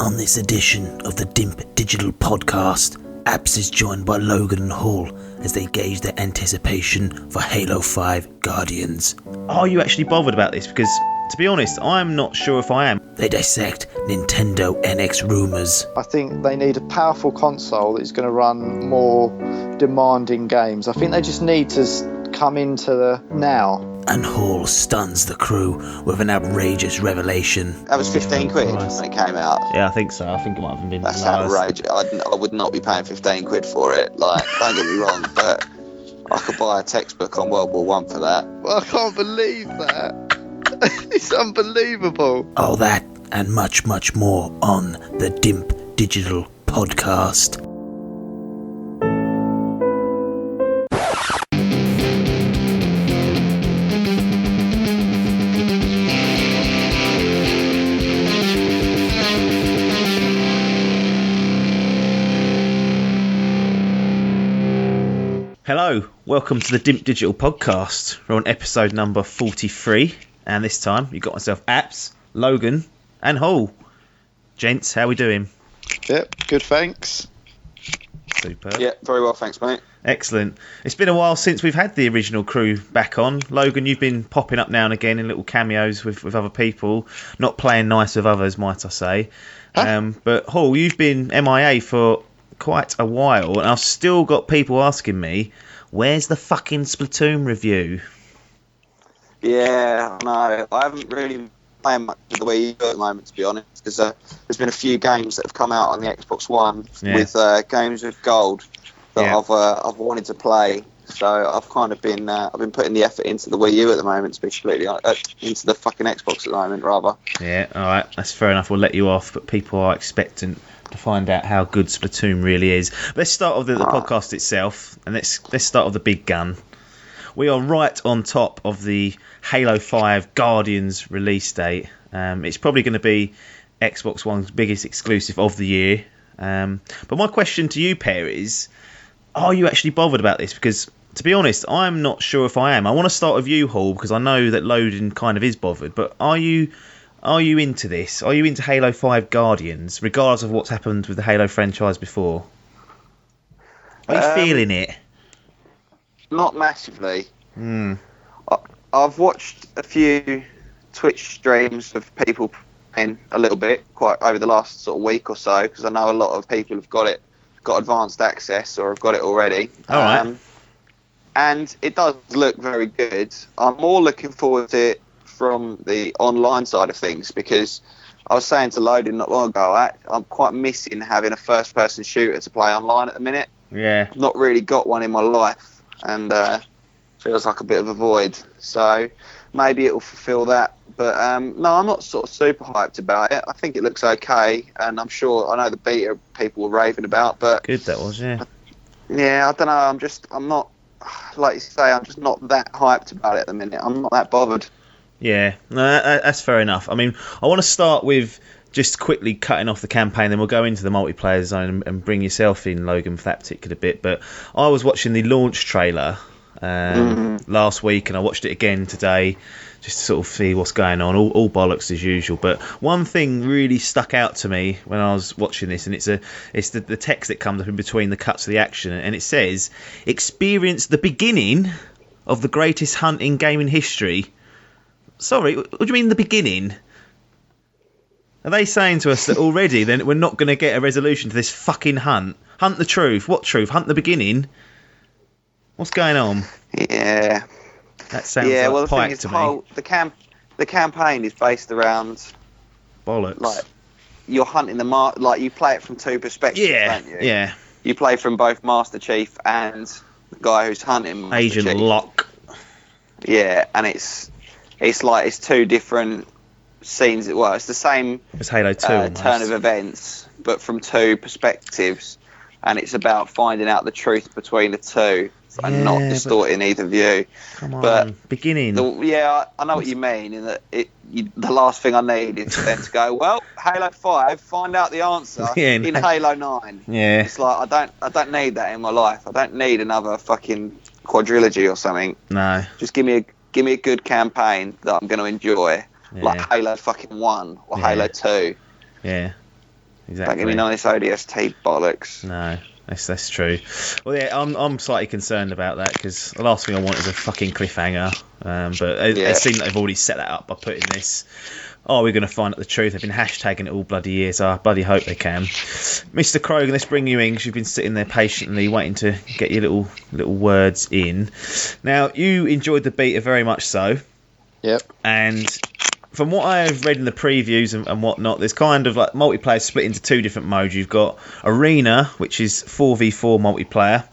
On this edition of the Dimp Digital Podcast, Apps is joined by Logan and Hall as they gauge their anticipation for Halo 5 Guardians. Are you actually bothered about this? Because, to be honest, I'm not sure if I am. They dissect Nintendo NX rumours. I think they need a powerful console that's going to run more demanding games. I think they just need to come into the now. And Hall stuns the crew with an outrageous revelation. That was 15 quid when it came out. Yeah, I think so. I think it might have been. That's outrageous. I would not be paying 15 quid for it. Like, don't get me wrong, but I could buy a textbook on World War One for that. Well, I can't believe that. It's unbelievable. All that and much, much more on the Dimp Digital Podcast. Hello, welcome to the Dimp Digital Podcast. We're on episode number 43, and this time you've got myself, Apps, Logan, and Hall. Gents, how we doing? Yep, good, thanks. Super. Yeah, very well, thanks, mate. Excellent. It's been a while since we've had the original crew back on. Logan, you've been popping up now and again in little cameos with other people, not playing nice with others, might I say. Huh? But Hall, you've been MIA for quite a while, and I've still got people asking me, where's the fucking Splatoon review? Yeah, no, I haven't really playing much of the Wii U at the moment, to be honest, because there's been a few games that have come out on the Xbox One with games with gold that I've wanted to play. So I've kind of been putting the effort into the Wii U at the moment, to be completely honest, into the fucking Xbox at the moment, rather. Yeah, all right, that's fair enough. We'll let you off, but people are expectant to find out how good Splatoon really is. Let's start with the podcast itself, and let's start with the big gun. We are right on top of the Halo 5 Guardians release date. It's probably going to be Xbox One's biggest exclusive of the year. But my question to you, Pear, is, are you actually bothered about this? Because, to be honest, I'm not sure if I am. I want to start with you, Hall, because I know that Logan kind of is bothered, but are you into this? Are you into Halo 5 Guardians, regardless of what's happened with the Halo franchise before? Are you feeling it? Not massively. I've watched a few Twitch streams of people playing a little bit quite over the last sort of week or so, because I know a lot of people have got advanced access or have got it already. All right. And it does look very good. I'm more looking forward to it from the online side of things, because I was saying to Logan not long ago, I'm quite missing having a first-person shooter to play online at the minute. Yeah. I've not really got one in my life, and feels like a bit of a void. So maybe it'll fulfil that. But no, I'm not sort of super hyped about it. I think it looks okay, and I know the beta people were raving about, but good that was, yeah. Yeah, I don't know. I'm not, like you say, I'm just not that hyped about it at the minute. I'm not that bothered. Yeah, no, that's fair enough. I mean, I want to start with just quickly cutting off the campaign, then we'll go into the multiplayer zone and bring yourself in, Logan, for that particular bit. But I was watching the launch trailer last week, and I watched it again today just to sort of see what's going on. All bollocks as usual. But one thing really stuck out to me when I was watching this, and it's the text that comes up in between the cuts of the action, and it says, "Experience the beginning of the greatest hunt in gaming history." Sorry, what do you mean the beginning? Are they saying to us that already then we're not going to get a resolution to this fucking hunt? Hunt the truth. What truth? Hunt the beginning? What's going on? Yeah. That sounds like pike to me. The campaign is based around bollocks. Like, you're hunting like you play it from two perspectives, don't you? Yeah. You play from both Master Chief and the guy who's hunting Master Agent Chief. Locke. Yeah, and it's two different scenes. Well, it's the same as Halo 2 turn of events, but from two perspectives, and it's about finding out the truth between the two and not distorting either view. Come on, but beginning. I know what you mean. In that the last thing I need is for them to go, well, Halo 5, find out the answer in Halo 9. Yeah, it's like I don't need that in my life. I don't need another fucking quadrilogy or something. No, just give me a good campaign that I'm going to enjoy, like Halo fucking 1 or Halo 2. Yeah. exactly. Don't give me none of this ODST bollocks. No, that's true. Well, yeah, I'm slightly concerned about that because the last thing I want is a fucking cliffhanger. But it seems like they've already set that up by putting this. Oh, we're going to find out the truth. They've been hashtagging it all bloody years. So I bloody hope they can. Mr. Krogan, let's bring you in because you've been sitting there patiently waiting to get your little words in. Now, you enjoyed the beta very much so. Yep. And from what I've read in the previews and whatnot, there's kind of like multiplayer split into two different modes. You've got Arena, which is 4v4 multiplayer,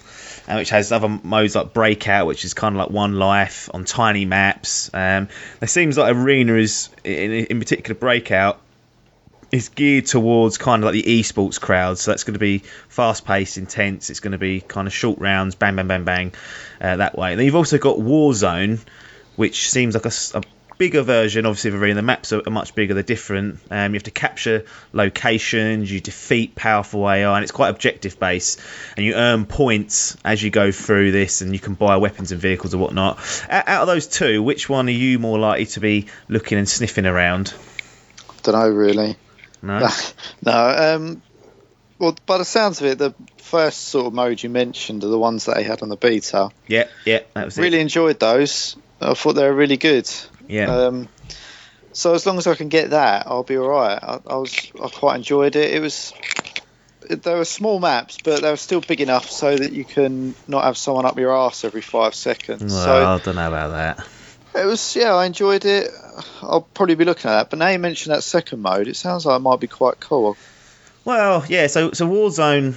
and which has other modes like Breakout, which is kind of like one life on tiny maps. It seems like Arena is, in particular Breakout, is geared towards kind of like the esports crowd. So that's going to be fast-paced, intense. It's going to be kind of short rounds, bang, bang, bang, bang, that way. And then you've also got Warzone, which seems like a bigger version, obviously, of Arena. The maps are much bigger, they're different. You have to capture locations, you defeat powerful AI, and it's quite objective based. And you earn points as you go through this, and you can buy weapons and vehicles and whatnot. Out of those two, which one are you more likely to be looking and sniffing around? Don't know, really. No? No. Well, by the sounds of it, the first sort of mode you mentioned are the ones that they had on the beta. Yeah, that was really enjoyed those. I thought they were really good. Yeah. So as long as I can get that, I'll be all right. I quite enjoyed it. They were small maps, but they were still big enough so that you can not have someone up your arse every 5 seconds. Well, so I don't know about that. it was, I enjoyed it. I'll probably be looking at that. But now you mentioned that second mode, it sounds like it might be quite cool. Well, yeah. So Warzone,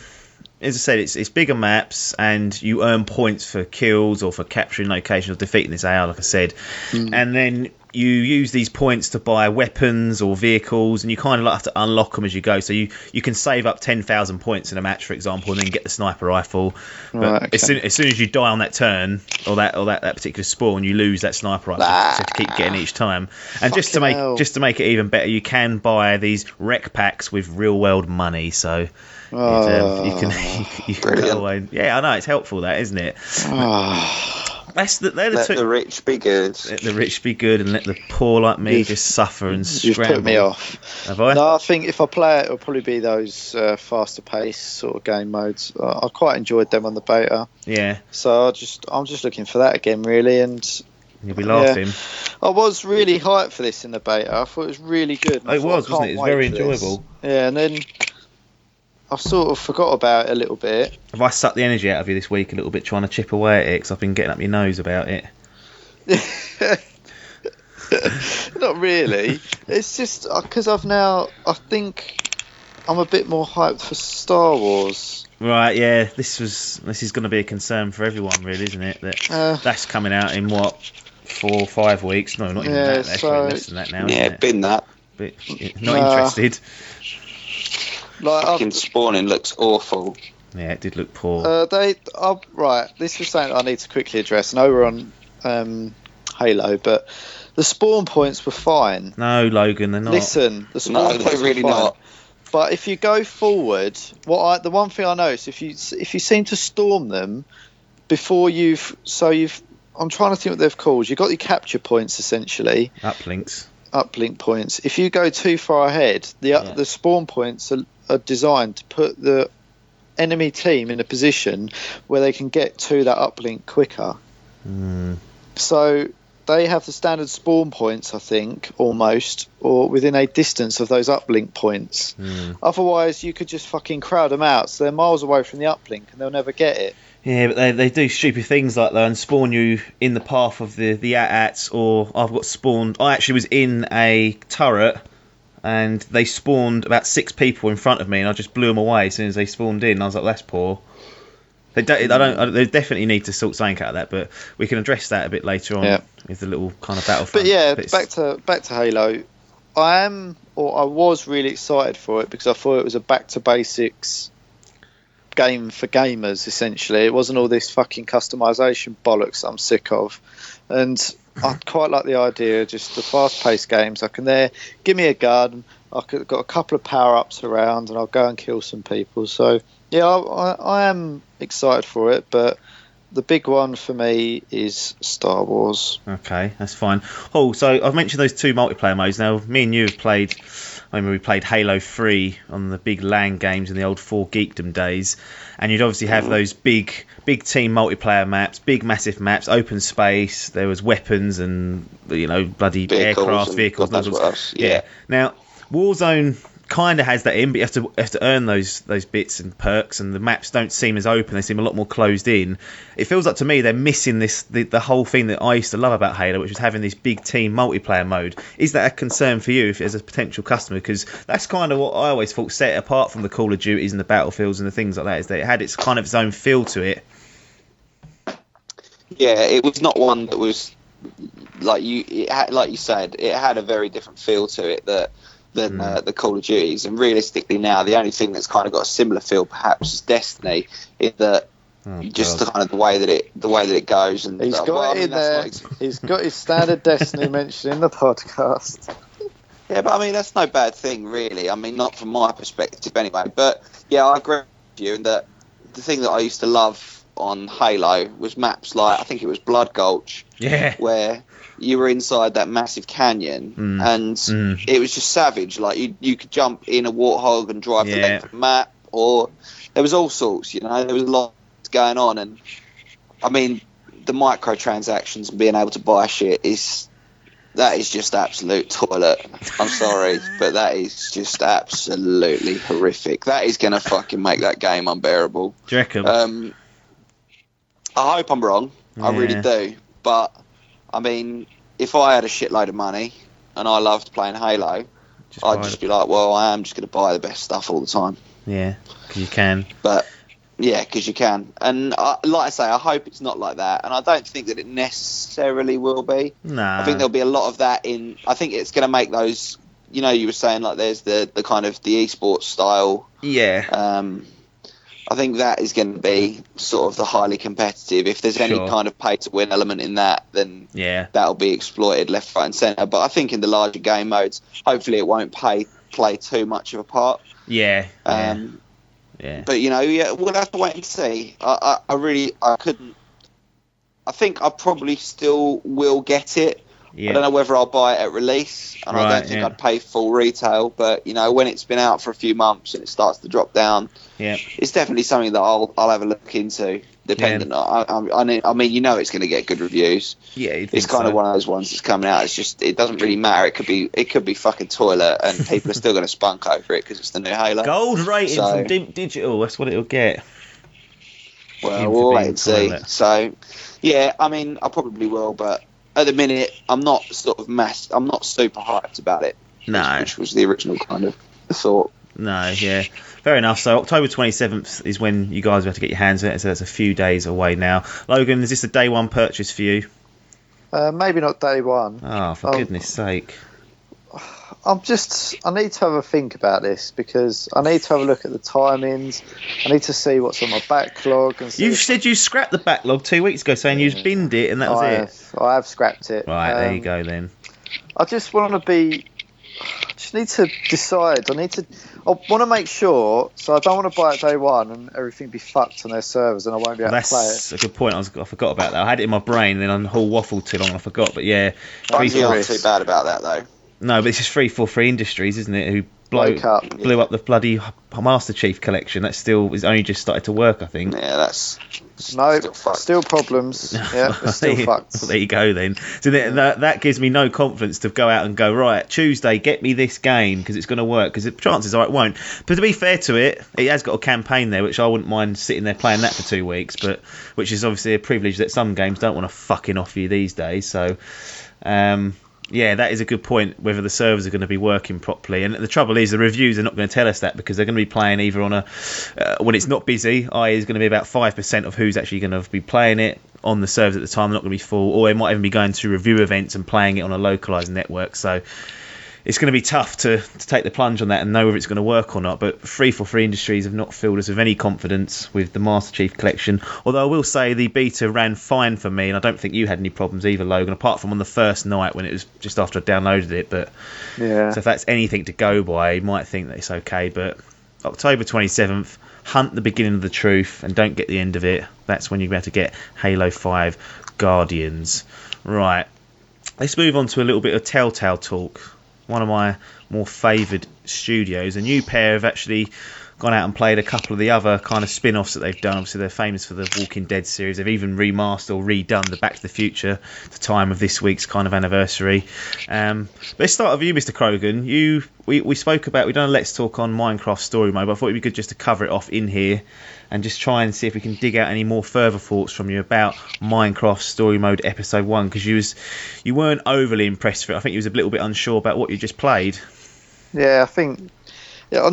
as I said, it's bigger maps, and you earn points for kills or for capturing locations or defeating this AI, like I said. And then you use these points to buy weapons or vehicles, and you kind of like have to unlock them as you go. So you can save up 10,000 points in a match, for example, and then get the sniper rifle. But Right, okay. as soon as you die on that turn or that particular spawn, you lose that sniper rifle. So you have to keep getting each time. And just to make it even better, you can buy these rec packs with real world money. So you can go away. Yeah, I know, it's helpful, that, isn't it? They're the two. Let the rich be good. Let the rich be good, and let the poor like me just suffer and scramble. You've put me off. Have I? No, I think if I play it, it'll probably be those faster paced sort of game modes. I quite enjoyed them on the beta. Yeah. So I'm just looking for that again, really, and you'll be laughing. Yeah. I was really hyped for this in the beta. I thought it was really good. It was, wasn't it? It was very enjoyable. Yeah, and then I sort of forgot about it a little bit. Have I sucked the energy out of you this week a little bit trying to chip away at it because I've been getting up your nose about it? Not really. It's just because I think I'm a bit more hyped for Star Wars. Right, yeah. This is going to be a concern for everyone, really, isn't it? That's coming out in what, 4 or 5 weeks? No, not even that. That's less than that now. Yeah, isn't it? been that. But not interested. Like, fucking spawning looks awful. Yeah, it did look poor. Right, this was something I need to quickly address. I know we're on Halo, but the spawn points were fine. No, Logan, they're not. Listen, the spawn points they're really were fine. not. But if you go forward, the one thing I noticed, if you seem to storm them before I'm trying to think what they've called. You've got your capture points essentially. Uplink points. If you go too far ahead, the spawn points are designed to put the enemy team in a position where they can get to that uplink quicker. So they have the standard spawn points, I think, almost, or within a distance of those uplink points. Otherwise, you could just fucking crowd them out, so they're miles away from the uplink and they'll never get it. Yeah, but they do stupid things like that and spawn you in the path of the AT-ATs, or I've got spawned. I actually was in a turret and they spawned about 6 people in front of me, and I just blew them away as soon as they spawned in. I was like, that's poor. They definitely need to sort something out of that, but we can address that a bit later on with the little kind of Battlefront. But yeah, back to Halo. I was really excited for it because I thought it was a back to basics game for gamers. Essentially, it wasn't all this fucking customization bollocks that I'm sick of, and I quite like the idea of just the fast-paced games. I can give me a gun. I've got a couple of power-ups around, and I'll go and kill some people. So yeah, I am excited for it, but the big one for me is Star Wars. Okay, that's fine. Oh, so I've mentioned those 2 multiplayer modes. Now, me and you have played I remember we played Halo 3 on the big LAN games in the old 4Geekdom days, and you'd obviously have those big team multiplayer maps, big massive maps, open space. There was weapons and bloody aircraft, vehicles. God knows what else. Yeah. Now Warzone kind of has that in, but you have to earn those bits and perks, and the maps don't seem as open. They seem a lot more closed in. It feels like to me they're missing the whole thing that I used to love about Halo, which was having this big team multiplayer mode. Is that a concern for you as a potential customer? Because that's kind of what I always thought set it apart from the Call of Duties and the Battlefields and the things like that, is that it had its kind of its own feel to it. Yeah, it was not one that was like you said. It had a very different feel to it than the Call of Duties, and realistically now the only thing that's kind of got a similar feel perhaps is Destiny, in that the kind of the way that it goes. And he's got it in there. He's got his standard Destiny mention in the podcast. Yeah, but I mean that's no bad thing really. I mean, not from my perspective anyway. But yeah, I agree with you in that the thing that I used to love on Halo was maps like, I think it was Blood Gulch, where you were inside that massive canyon, and it was just savage. Like you could jump in a warthog and drive the length of the map, or there was all sorts. There was a lot going on, and I mean the microtransactions and being able to buy shit is just absolute toilet. I'm sorry, but that is just absolutely horrific. That is going to fucking make that game unbearable. Do you reckon? I hope I'm wrong. I really do. But, I mean, if I had a shitload of money and I loved playing Halo, I'd just be like, well, I am just going to buy the best stuff all the time. Yeah, because you can. But, yeah, because you can. And, like I say, I hope it's not like that. And I don't think that it necessarily will be. Nah. I think there'll be a lot of that in... I think it's going to make those... you were saying, like, there's the kind of the esports style. Yeah. I think that is going to be sort of the highly competitive. If there's any kind of pay-to-win element in that, then that'll be exploited left, right and centre. But I think in the larger game modes, hopefully it won't play too much of a part. Yeah. But, we'll have to wait and see. I couldn't... I think I probably still will get it. Yeah. I don't know whether I'll buy it at release, and I don't think I'd pay full retail. But when it's been out for a few months and it starts to drop down, it's definitely something that I'll have a look into. Depending on, I mean, it's going to get good reviews. Yeah, it's kind of one of those ones that's coming out. It's just, it doesn't really matter. It could be fucking toilet, and people are still going to spunk over it because it's the new Halo. Gold rating from Dimp Digital. That's what it'll get. Well, we'll wait and see. So, yeah, I mean, I probably will, but. At the minute, I'm not I'm not super hyped about it. No. Which was the original kind of thought. No, yeah. Fair enough. So October 27th is when you guys have to get your hands on it, so that's a few days away now. Logan, is this a day one purchase for you? Maybe not day one. Oh, for goodness sake. I need to have a think about this, because I need to have a look at the timings. I need to see what's on my backlog. And you said you scrapped the backlog 2 weeks ago, saying you binned it, and that was it. I have scrapped it. Right, there you go then. I just want to be... I just need to decide. I want to make sure, so I don't want to buy it day one and everything be fucked on their servers and I won't be able to play it. That's a good point. I forgot about that. I had it in my brain, and then I whole waffled too long and I forgot. But yeah, Bungie aren't too bad about that though. No, but it's just 343 Industries, isn't it? Who blew up the bloody Master Chief collection. That still is only just started to work, I think. Yeah, that's still problems. Yeah, it's still fucked. Well, there you go then. So that gives me no confidence to go out and go, right, Tuesday, get me this game because it's going to work. Because chances are it won't. But to be fair to it, it has got a campaign there, which I wouldn't mind sitting there playing that for 2 weeks. But which is obviously a privilege that some games don't want to fucking offer you these days. So. Yeah, that is a good point, whether the servers are going to be working properly. And the trouble is, the reviews are not going to tell us that, because they're going to be playing either on when it's not busy, i.e. is going to be about 5% of who's actually going to be playing it on the servers at the time. They're not going to be full, or they might even be going to review events and playing it on a localised network. So it's going to be tough to take the plunge on that and know whether it's going to work or not. But 343 Industries have not filled us with any confidence with the Master Chief Collection. Although I will say the beta ran fine for me, and I don't think you had any problems either, Logan, apart from on the first night when it was just after I downloaded it. But yeah. So if that's anything to go by, you might think that it's okay. But October 27th, hunt the beginning of the truth and don't get the end of it. That's when you're about to get Halo 5 Guardians. Right. Let's move on to a little bit of Telltale talk. One of more favoured studios. A new pair have actually gone out and played a couple of the other kind of spin-offs that they've done. Obviously, they're famous for the Walking Dead series. They've even remastered or redone the Back to the Future at the time of this week's kind of anniversary. Let's start with you, Mr. Krogan. We spoke about, we've done a Let's Talk on Minecraft Story Mode, but I thought it'd be good just to cover it off in here and just try and see if we can dig out any more further thoughts from you about Minecraft Story Mode Episode 1, because you weren't overly impressed with it. I think you was a little bit unsure about what you just played. Yeah, I think... Yeah,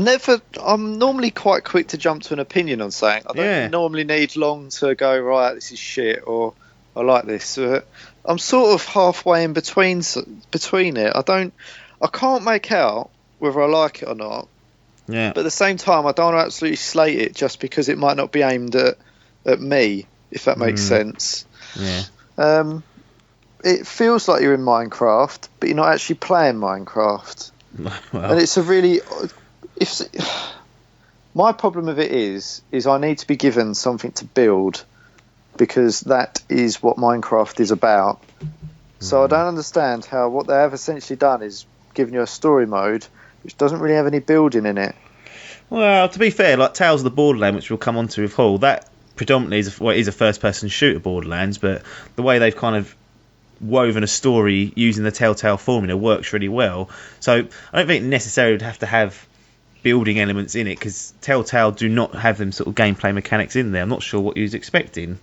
I'm normally quite quick to jump to an opinion on something. I don't normally need long to go, right, this is shit, or I like this. I'm sort of halfway in between it. I can't make out whether I like it or not. Yeah. But at the same time, I don't want to absolutely slate it just because it might not be aimed at me, if that makes sense. Yeah. It feels like you're in Minecraft, but you're not actually playing Minecraft. Well. And it's a really... my problem with it is I need to be given something to build, because that is what Minecraft is about. So I don't understand how what they have essentially done is given you a story mode which doesn't really have any building in it. Well, to be fair, like Tales of the Borderlands, which we'll come on to with Hall, that predominantly is a first-person shooter Borderlands, but the way they've kind of woven a story using the Telltale formula works really well. So I don't think necessarily would have to have building elements in it, because Telltale do not have them sort of gameplay mechanics in there. I'm not sure what you was expecting.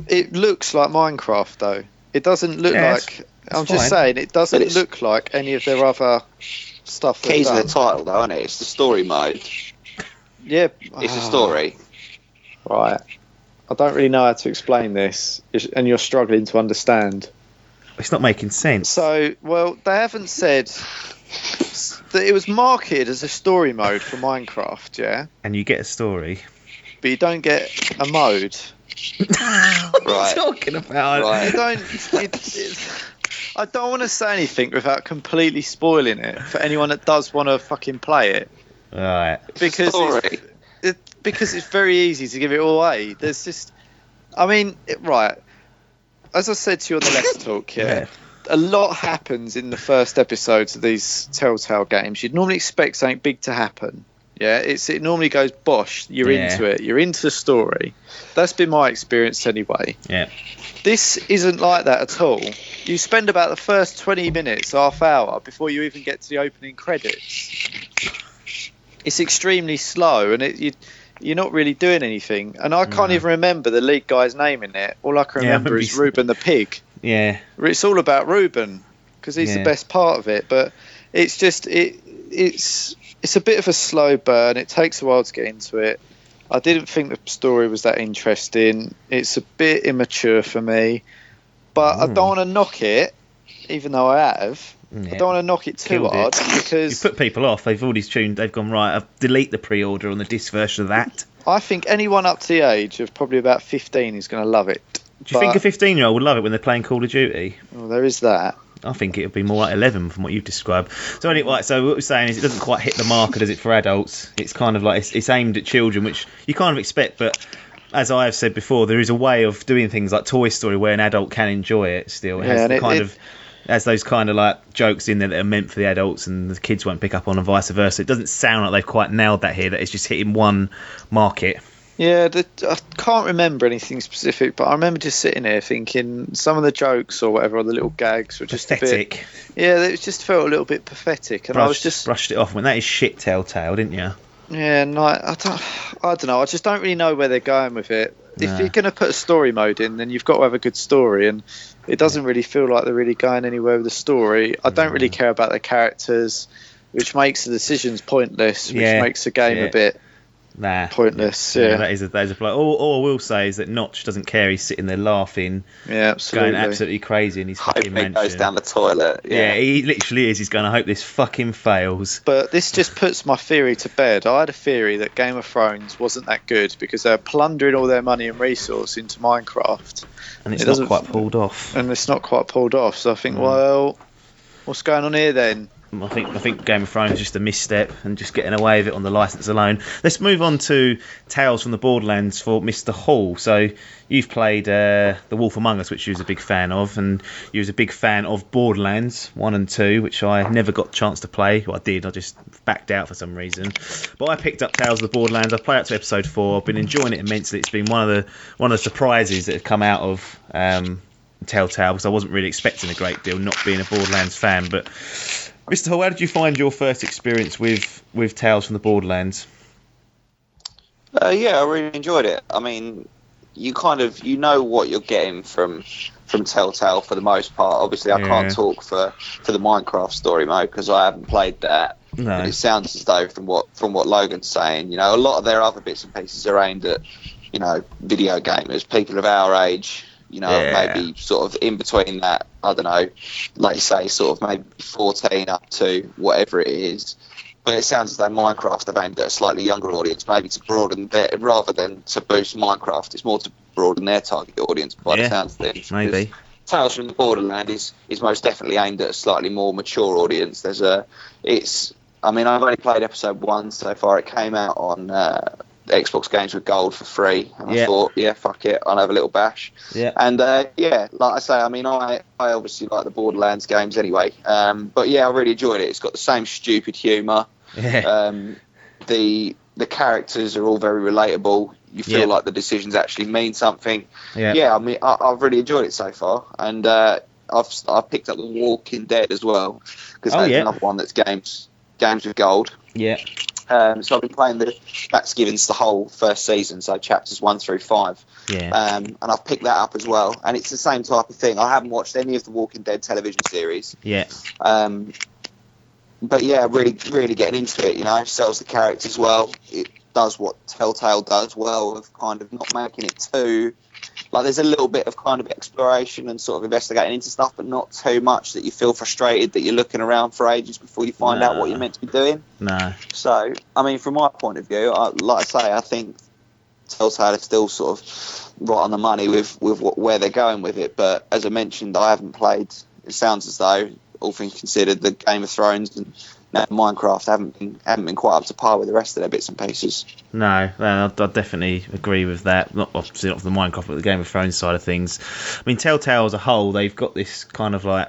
It looks like Minecraft, though. It doesn't look like... I'm just saying, it doesn't look like any of their other stuff. Keys in the title, though, isn't it? It's the story mode. Yeah. It's a story. Right. I don't really know how to explain this, and you're struggling to understand. It's not making sense. So, well, they haven't said... that it was marketed as a story mode for Minecraft, yeah? And you get a story. But you don't get a mode. What are you talking about? Right. I don't want to say anything without completely spoiling it for anyone that does want to fucking play it. Right. Because it's very easy to give it all away. There's just... I mean, right. As I said to you on the Let's Talk, yeah. A lot happens in the first episodes of these Telltale games. You'd normally expect something big to happen. Yeah, it normally goes bosh. You're into it. You're into the story. That's been my experience anyway. Yeah. This isn't like that at all. You spend about the first 20 minutes, half hour, before you even get to the opening credits. It's extremely slow, and you're not really doing anything. And I can't even remember the lead guy's name in it. All I can remember is Reuben the pig. Yeah, it's all about Reuben because he's the best part of it. But it's just it's a bit of a slow burn. It takes a while to get into it. I didn't think the story was that interesting. It's a bit immature for me, but I don't want to knock it, even though I have. Yeah. I don't want to knock it too hard because you put people off. They've already tuned. They've gone right. I've delete the pre-order on the disc version of that. I think anyone up to the age of probably about 15 is going to love it. Do you think a 15-year-old would love it when they're playing Call of Duty? Well, there is that. I think it would be more like 11 from what you've described. So anyway, so what we're saying is it doesn't quite hit the marker, does it, for adults? It's kind of like it's aimed at children, which you kind of expect, but as I have said before, there is a way of doing things like Toy Story where an adult can enjoy it still. It has those kind of like jokes in there that are meant for the adults and the kids won't pick up on, and vice versa. It doesn't sound like they've quite nailed that here, that it's just hitting one market. Yeah, I can't remember anything specific, but I remember just sitting there thinking some of the jokes or whatever, or the little gags were just pathetic. A bit... Yeah, it just felt a little bit pathetic. And I was just... Brushed it off and went, that is shit Telltale, didn't you? Yeah, no, I don't know. I just don't really know where they're going with it. If you're going to put a story mode in, then you've got to have a good story, and it doesn't really feel like they're really going anywhere with the story. I don't really care about the characters, which makes the decisions pointless, which makes the game a bit... pointless. Yeah, that is a play. All I will say is that Notch doesn't care. He's sitting there laughing, absolutely, going absolutely crazy in his fucking mansion. Goes down the toilet. Yeah, he literally is. He's going, I hope this fucking fails. But this just puts my theory to bed. I had a theory that Game of Thrones wasn't that good because they're plundering all their money and resource into Minecraft, and it's not quite pulled off. And it's not quite pulled off. So I think, well, what's going on here then? I think Game of Thrones is just a misstep and just getting away with it on the licence alone. Let's move on to Tales from the Borderlands for Mr. Hall. So you've played The Wolf Among Us, which you was a big fan of, and you was a big fan of Borderlands 1 and 2, which I never got a chance to play. Well, I did, I just backed out for some reason. But I picked up Tales of the Borderlands. I've played up to episode 4. I've been enjoying it immensely. It's been one of the surprises that have come out of Telltale, because I wasn't really expecting a great deal, not being a Borderlands fan. But Mr. Hall, how did you find your first experience with Tales from the Borderlands? Yeah, I really enjoyed it. I mean, you know what you're getting from Telltale for the most part. Obviously, I can't talk for the Minecraft story mode because I haven't played that. No. And it sounds as though from what Logan's saying, you know, a lot of their other bits and pieces are aimed at, you know, video gamers, people of our age. You know, maybe sort of in between that, I don't know, like you say, sort of maybe 14 up to whatever it is. But it sounds as though Minecraft have aimed at a slightly younger audience, maybe to broaden their, rather than to boost Minecraft, it's more to broaden their target audience by the sounds of things. Maybe. Tales from the Borderlands is most definitely aimed at a slightly more mature audience. I mean, I've only played episode 1 so far. It came out on Xbox Games with Gold for free, and I thought, fuck it, I'll have a little bash. And like I say, I mean, I obviously like the Borderlands games anyway, but I really enjoyed it. It's got the same stupid humour. The characters are all very relatable. You feel like the decisions actually mean something. I mean, I've really enjoyed it so far, and I've picked up The Walking Dead as well, because that's another one that's games with Gold. So I've been playing that's given the whole first season, so chapters 1 through 5. And I've picked that up as well, and it's the same type of thing. I haven't watched any of the Walking Dead television series. But really getting into it, you know, sells the characters well. It does what Telltale does well, of kind of not making it too, like, there's a little bit of kind of exploration and sort of investigating into stuff, but not too much that you feel frustrated that you're looking around for ages before you find out what you're meant to be doing. So, I mean, from my point of view, like I say, I think Telltale is still sort of right on the money with where they're going with it. But as I mentioned, I haven't played. It sounds as though, all things considered, the Game of Thrones and Minecraft haven't been quite up to par with the rest of their bits and pieces. No, I definitely agree with that. Not obviously not for the Minecraft, but the Game of Thrones side of things. I mean, Telltale as a whole, they've got this kind of like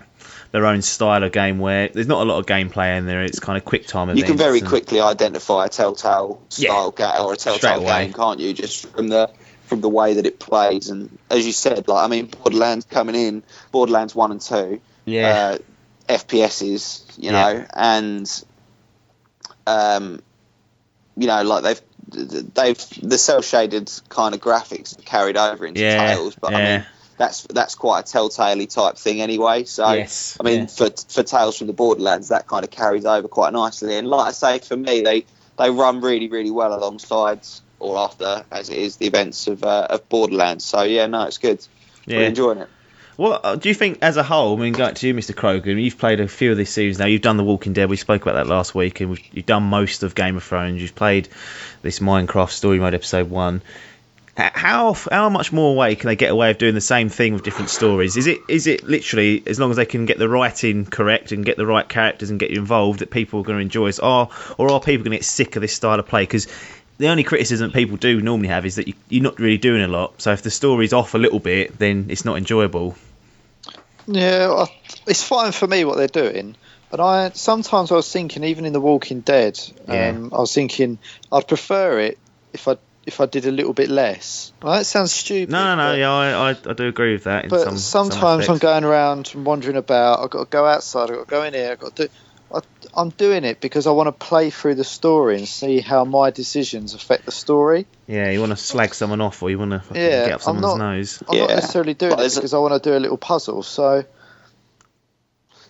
their own style of game where there's not a lot of gameplay in there. It's kind of quick time events. You can very quickly identify a Telltale style game or a Telltale game, can't you? Just from the way that it plays. And as you said, like, I mean, Borderlands 1 and 2. FPSs, you know, and you know, like they've the cel shaded kind of graphics carried over into Tales, but I mean that's quite a Telltale type thing anyway. So I mean, for Tales from the Borderlands, that kind of carries over quite nicely. And like I say, for me, they run really, really well alongside or after, as it is, the events of Borderlands. So it's good. Really enjoying it. What do you think as a whole? I mean, going to you, Mr. Krogan, you've played a few of these series now. You've done The Walking Dead. We spoke about that last week, and you've done most of Game of Thrones. You've played this Minecraft story mode episode 1. How much more way can they get away of doing the same thing with different stories? Is it literally, as long as they can get the writing correct and get the right characters and get you involved, that people are going to enjoy it? Or are people going to get sick of this style of play? Because the only criticism people do normally have is that you're not really doing a lot. So if the story's off a little bit, then it's not enjoyable. Yeah, it's fine for me what they're doing, but sometimes I was thinking, even in The Walking Dead, I was thinking I'd prefer it if I did a little bit less. Well, that sounds stupid. No, I do agree with that. But sometimes I'm going around and wandering about. I've got to go outside. I've got to go in here. I'm doing it because I want to play through the story and see how my decisions affect the story. Yeah, you want to slag someone off, or you want to get up someone's nose. I'm not necessarily doing it because I want to do a little puzzle. So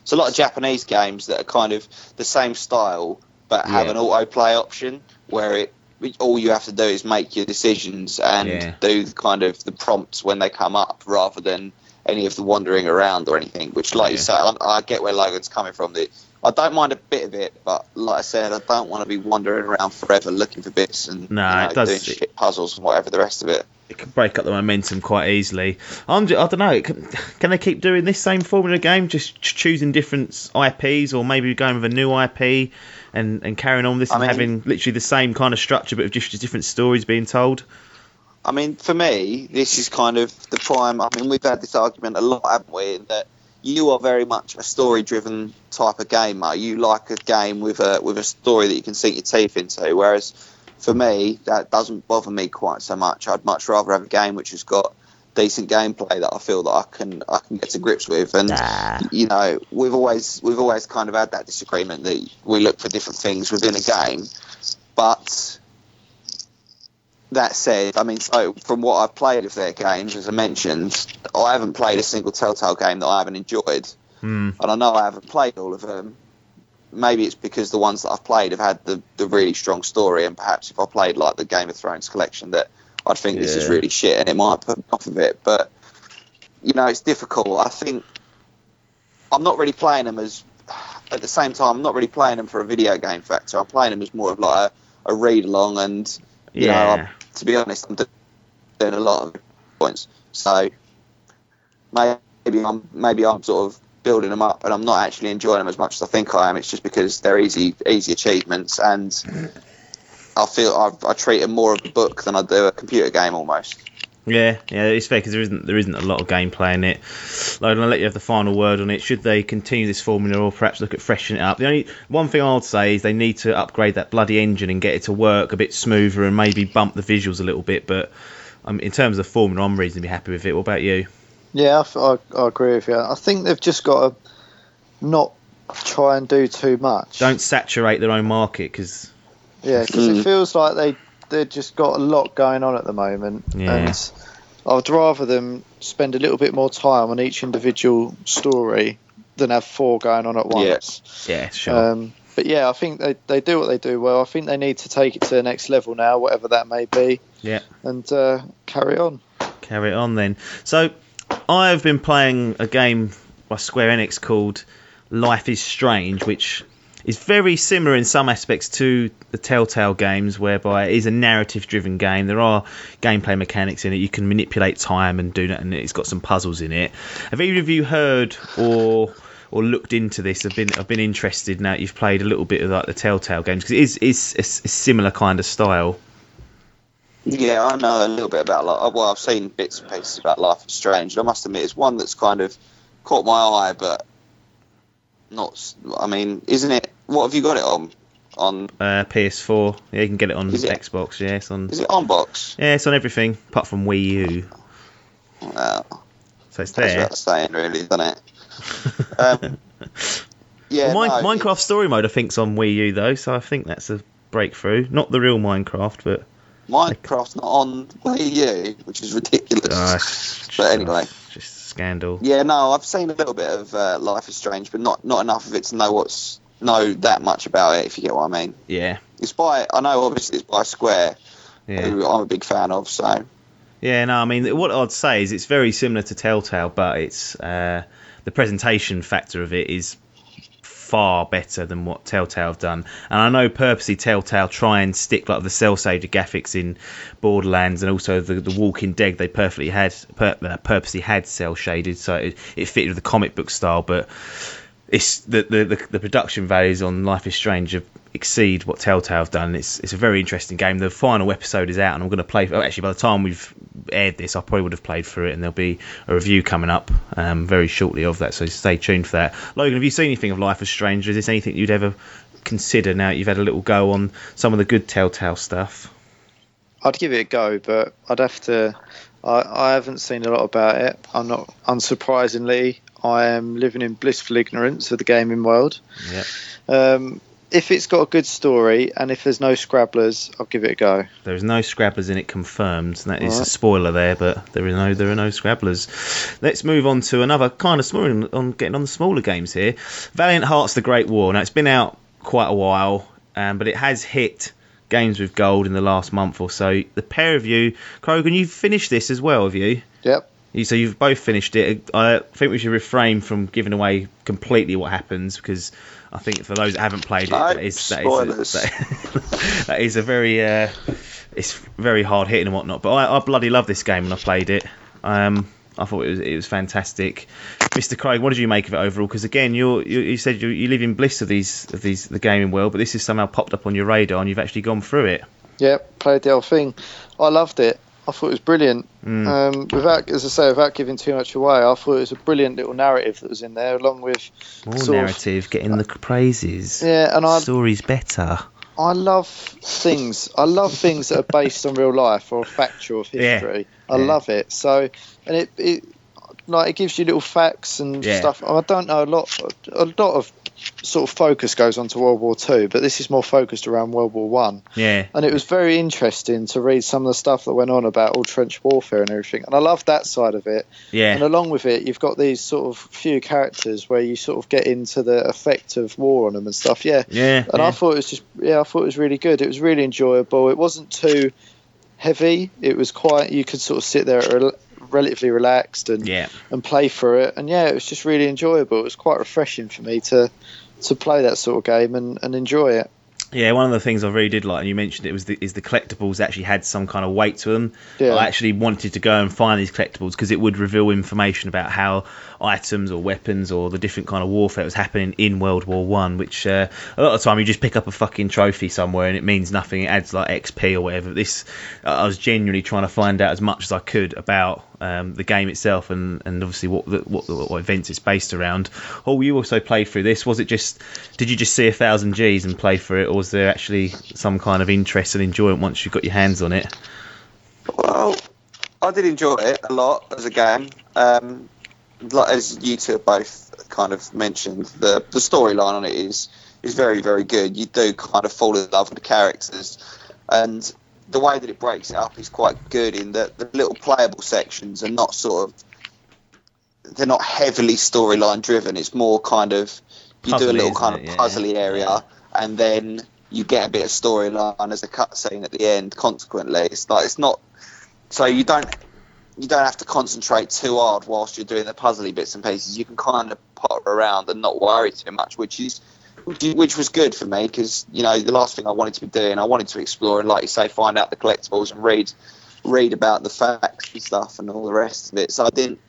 it's a lot of Japanese games that are kind of the same style, but have an autoplay option where all you have to do is make your decisions and do kind of the prompts when they come up, rather than any of the wandering around or anything. Which, like you say, I get where Logan's coming from. That I don't mind a bit of it, but like I said, I don't want to be wandering around forever looking for bits and doing shit puzzles and whatever the rest of it. It can break up the momentum quite easily. I don't know. Can they keep doing this same formula game, just choosing different IPs, or maybe going with a new IP and carrying on this and having literally the same kind of structure, but with just different stories being told? I mean, for me, this is kind of the prime. I mean, we've had this argument a lot, haven't we? In that you are very much a story-driven type of gamer. You like a game with a story that you can sink your teeth into. Whereas for me, that doesn't bother me quite so much. I'd much rather have a game which has got decent gameplay that I feel that I can get to grips with. And we've always kind of had that disagreement that we look for different things within a game, but. That said, I mean, so from what I've played of their games, as I mentioned, I haven't played a single Telltale game that I haven't enjoyed. And I know I haven't played all of them. Maybe it's because the ones that I've played have had the really strong story, and perhaps if I played like the Game of Thrones collection, that I'd think this is really shit and it might put me off of it. But, it's difficult. I think I'm not really playing them at the same time, I'm not really playing them for a video game factor. I'm playing them as more of like a read-along and... to be honest, I'm doing a lot of points. So maybe I'm sort of building them up, and I'm not actually enjoying them as much as I think I am. It's just because they're easy achievements, and I feel I treat them more of a book than I do a computer game almost. Yeah, it's fair because there isn't a lot of gameplay in it. Logan, I'll let you have the final word on it. Should they continue this formula or perhaps look at freshening it up? The only one thing I would say is they need to upgrade that bloody engine and get it to work a bit smoother and maybe bump the visuals a little bit. But in terms of the formula, I'm reasonably happy with it. What about you? Yeah, I agree with you. I think they've just got to not try and do too much. Don't saturate their own market because it feels like they've just got a lot going on at the moment, and I'd rather them spend a little bit more time on each individual story than have 4 going on at once. Yeah, sure. But I think they do what they do well. I think they need to take it to the next level now, whatever that may be. Yeah. And carry on. Carry it on then. So I've been playing a game by Square Enix called Life is Strange, which is very similar in some aspects to the Telltale games, whereby it is a narrative-driven game. There are gameplay mechanics in it. You can manipulate time and do that, and it's got some puzzles in it. Have either of you heard or looked into this? I've been interested now that you've played a little bit of like the Telltale games, because it is a similar kind of style. Yeah, I know a little bit about I've seen bits and pieces about Life is Strange. I must admit, it's one that's kind of caught my eye, but not. I mean, isn't it? What have you got it on? On PS4. Yeah, you can get it on Xbox. Yeah, it's on. Is it on box? Yeah, it's on everything apart from Wii U. Well, so it's there. That's saying, really, doesn't it? Minecraft Story Mode, I think, is on Wii U though, so I think that's a breakthrough. Not the real Minecraft, but Minecraft's not on Wii U, which is ridiculous. But anyway. Just scandal. Yeah, no, I've seen a little bit of Life is Strange, but not enough of it to know that much about it, if you get what I mean. Yeah. I know obviously it's by Square, who I'm a big fan of, so. Yeah, no, I mean, what I'd say is it's very similar to Telltale, but it's the presentation factor of it is far better than what Telltale have done. And I know purposely Telltale try and stick like the cel-shaded graphics in Borderlands, and also the Walking Dead, they purposely had cel-shaded, so it fitted with the comic book style, but it's the production values on Life is Strange exceed what Telltale have done. It's a very interesting game. The final episode is out, and I'm going to play. Actually, by the time we've aired this, I probably would have played through it, and there'll be a review coming up very shortly of that. So stay tuned for that. Logan, have you seen anything of Life is Strange? Is this anything you'd ever consider now that you've had a little go on some of the good Telltale stuff? I'd give it a go, but I'd have to. I haven't seen a lot about it. I'm not. Unsurprisingly, I am living in blissful ignorance of the gaming world. Yeah. If it's got a good story and if there's no Scrabblers, I'll give it a go. There's no Scrabblers in it confirmed. That is a spoiler there, but there are no Scrabblers. Let's move on to another kind of smaller, on getting on the smaller games here. Valiant Hearts: The Great War. Now, it's been out quite a while, but it has hit Games with Gold in the last month or so. The pair of you, Krogan, you've finished this as well, have you? Yep. So you've both finished it. I think we should refrain from giving away completely what happens, because I think for those that haven't played it, No, that is a very it's very hard hitting and whatnot. But I bloody love this game when I played it. I thought it was fantastic. Mr. Craig, what did you make of it overall? Because again, you said you live in bliss of the gaming world, but this has somehow popped up on your radar and you've actually gone through it. Yeah, played the whole thing. I loved it. I thought it was brilliant. Without giving too much away, I thought it was a brilliant little narrative that was in there, along with more narrative, getting the praises. Yeah, and story's better. I love things. I love things that are based on real life or factual of history. Yeah. I love it. So, and it gives you little facts and stuff. I don't know a lot of sort of focus goes on to World War II, but this is more focused around World War One. Yeah. And it was very interesting to read some of the stuff that went on about all trench warfare and everything. And I love that side of it. Yeah. And along with it, you've got these sort of few characters where you sort of get into the effect of war on them and stuff. Yeah. Yeah. And I thought it was really good. It was really enjoyable. It wasn't too heavy. It was quite, you could sort of sit there relatively relaxed and play through it. And it was just really enjoyable. It was quite refreshing for me to play that sort of game and enjoy it. Yeah, one of the things I really did like, and you mentioned it, is the collectibles actually had some kind of weight to them. Yeah. I actually wanted to go and find these collectibles because it would reveal information about how items or weapons or the different kind of warfare was happening in World War One, which a lot of the time you just pick up a fucking trophy somewhere and it means nothing. It adds like XP or whatever. I was genuinely trying to find out as much as I could about the game itself and obviously what events it's based around. Oh, you also played through this. Did you just see 1,000 Gs and play through it, or was there actually some kind of interest and enjoyment once you got your hands on it? Well, I did enjoy it a lot as a game. Like as you two both kind of mentioned, the storyline on it is very, very good. You do kind of fall in love with the characters, and the way that it breaks it up is quite good in that the little playable sections are not they're not heavily storyline driven. It's more kind of you do a little kind of puzzly area and then you get a bit of storyline as a cutscene at the end. Consequently, it's not so you don't have to concentrate too hard whilst you're doing the puzzly bits and pieces. You can kind of potter around and not worry too much, which was good for me because the last thing I wanted to be doing, I wanted to explore and, like you say, find out the collectibles and read about the facts and stuff and all the rest of it. So I didn't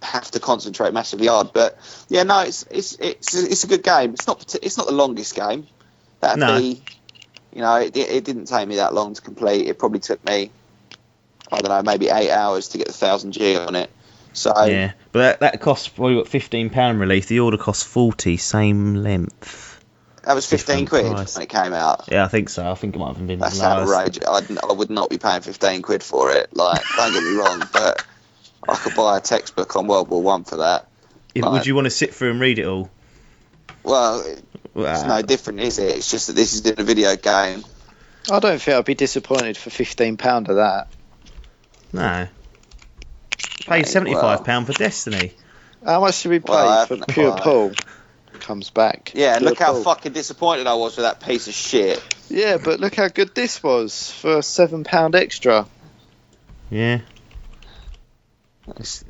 have to concentrate massively hard. But it's a good game. It's not the longest game. It didn't take me that long to complete. It probably took me, I don't know, maybe 8 hours to get the 1,000 G on it. So yeah, but that costs probably what, £15 release. The order costs 40, same length. That was 15 quid when it came out. Yeah, I think so. I think it might have been. That's outrageous. I would not be paying 15 quid for it. Like, don't get me wrong, but I could buy a textbook on World War One for that. Would you want to sit through and read it all? Well, it's no different, is it? It's just that this is in a video game. I don't think I'd be disappointed for £15 of that. No. Pay £75 for Destiny. How much did we pay for Pure Paul? Comes back. Yeah, look how fucking disappointed I was with that piece of shit. Yeah, but look how good this was for £7 extra. Yeah. It's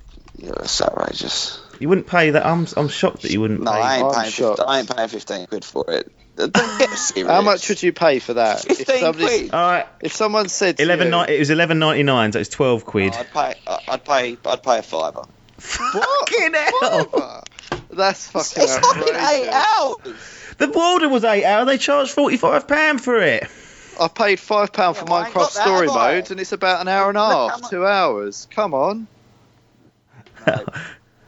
outrageous. You wouldn't pay that. I'm shocked that you wouldn't pay. No, I ain't paying 15 quid for it. Don't get serious. How much would you pay for that? 15 quid. All right. If someone said it was £11.99, so it's 12 quid. No, I'd pay a fiver. Fucking hell! That's fucking It's fucking 8 hours. The border was 8 hours. They charged £45 for it. I paid £5 for Minecraft Story Mode, and it's about an hour and a half, 2 hours. Come on. No.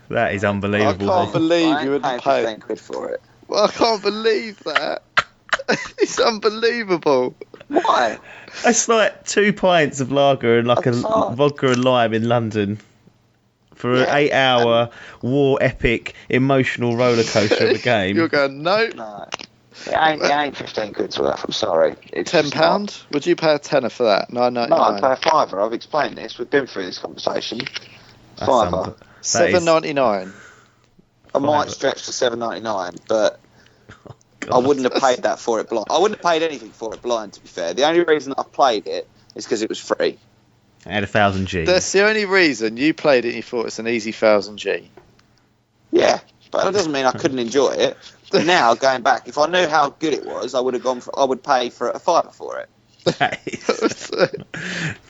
That is unbelievable. I can't believe you wouldn't pay 15 quid for it. Well, I can't believe that. It's unbelievable. Why? That's like 2 pints of lager and like a vodka and lime in London for an 8 hour war epic emotional roller coaster of a game. You're going, no. It ain't 15 quid's worth, I'm sorry. It's £10? Would you pay a tenner for that? $9.99. No, I'd pay a fiver. I've explained this. We've been through this conversation. Fiver. $7.99. I might stretch to $7.99, but I wouldn't have paid that for it blind. I wouldn't have paid anything for it blind, to be fair. The only reason I played it is because it was free. I had 1,000 G. That's the only reason you played it and you thought it's an easy 1,000 G. Yeah. But that doesn't mean I couldn't enjoy it. But now, going back, if I knew how good it was, I would pay for a fiver for it.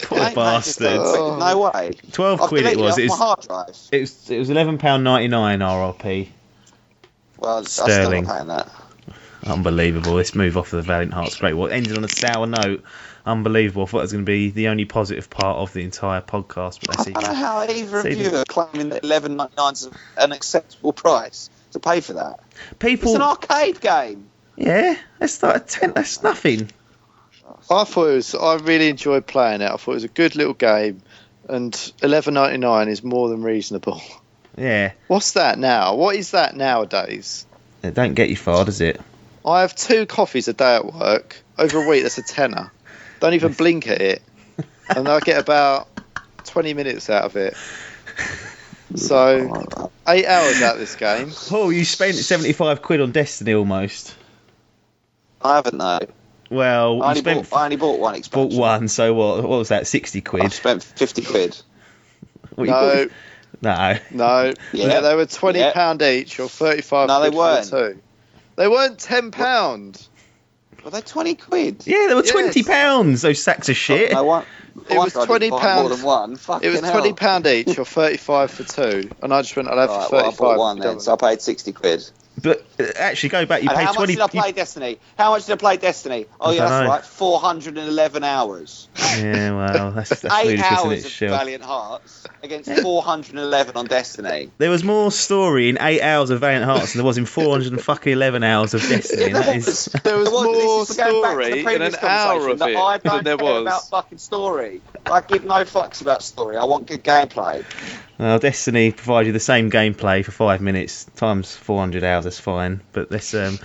Poor bastard. No way. 12 quid it was. It was my hard drive. It was £11.99 RRP. Well, I'm still Sterling. not paying that. Unbelievable. Let's move off of the Valiant Hearts. Great. Well, it ended on a sour note. Unbelievable. I thought it was going to be the only positive part of the entire podcast. But I don't know how either of you are claiming that $11.99 is an acceptable price to pay for that. It's an arcade game. Yeah, that's like a tent. That's nothing. I really enjoyed playing it. I thought it was a good little game, and $11.99 is more than reasonable. Yeah. What's that now? What is that nowadays? It don't get you far, does it? I have 2 coffees a day at work. Over a week, that's a tenner. Don't even blink at it. And I get about 20 minutes out of it. So, 8 hours out of this game. Oh, you spent 75 quid on Destiny almost. I haven't, no. Well, I only bought one expansion. Bought one, so what was that, 60 quid? I spent 50 quid. No. Yeah, they were £20 each or 35 No, quid they weren't. for the 2. They weren't £10. Were they 20 quid? Yeah, they were £20, those sacks of shit. It was £20. More than one. It was £20 each or 35 for 2. And I just went, I'll have for 35. Well, I bought one then, so I paid 60 quid. But actually, go back. You paid 20. How much did I play Destiny? Oh, yeah, that's right. 411 hours. Yeah, well, that's 8 ludicrous, hours isn't it, of Shell? Valiant Hearts against 411 on Destiny. There was more story in 8 hours of Valiant Hearts than there was in 411 hours of Destiny. There was more story in an hour of it I than there don't care was. about fucking story. I give no fucks about story. I want good gameplay. Well, Destiny provides you the same gameplay for 5 minutes times 400 hours. That's fine. But let's move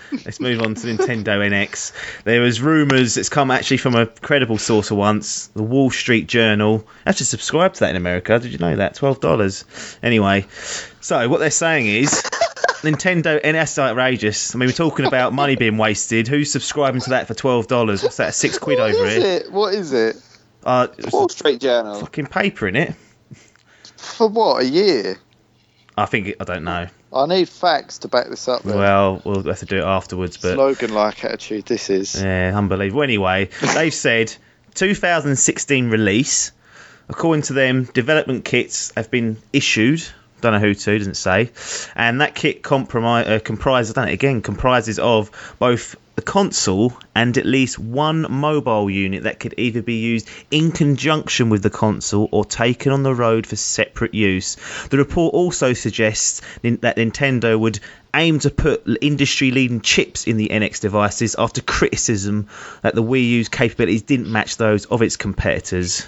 on to Nintendo NX. There was rumours that's come actually from a credible source once, the Wall Street Journal. I have to subscribe to that in America. Did you know that? $12. Anyway, so what they're saying is Nintendo NX is outrageous. I mean, we're talking about money being wasted. Who's subscribing to that for $12? What's that? £6 over here. What is it? Wall Street Journal. Fucking paper in it. For what, a year? I don't know. I need facts to back this up then. Well, we'll have to do it afterwards. But Slogan-like attitude, this is. Yeah, unbelievable. Anyway, they've said 2016 release. According to them, development kits have been issued. Don't know who to, doesn't say. And that kit comprises of both the console and at least one mobile unit that could either be used in conjunction with the console or taken on the road for separate use. The report also suggests that Nintendo would aim to put industry-leading chips in the NX devices after criticism that the Wii U's capabilities didn't match those of its competitors.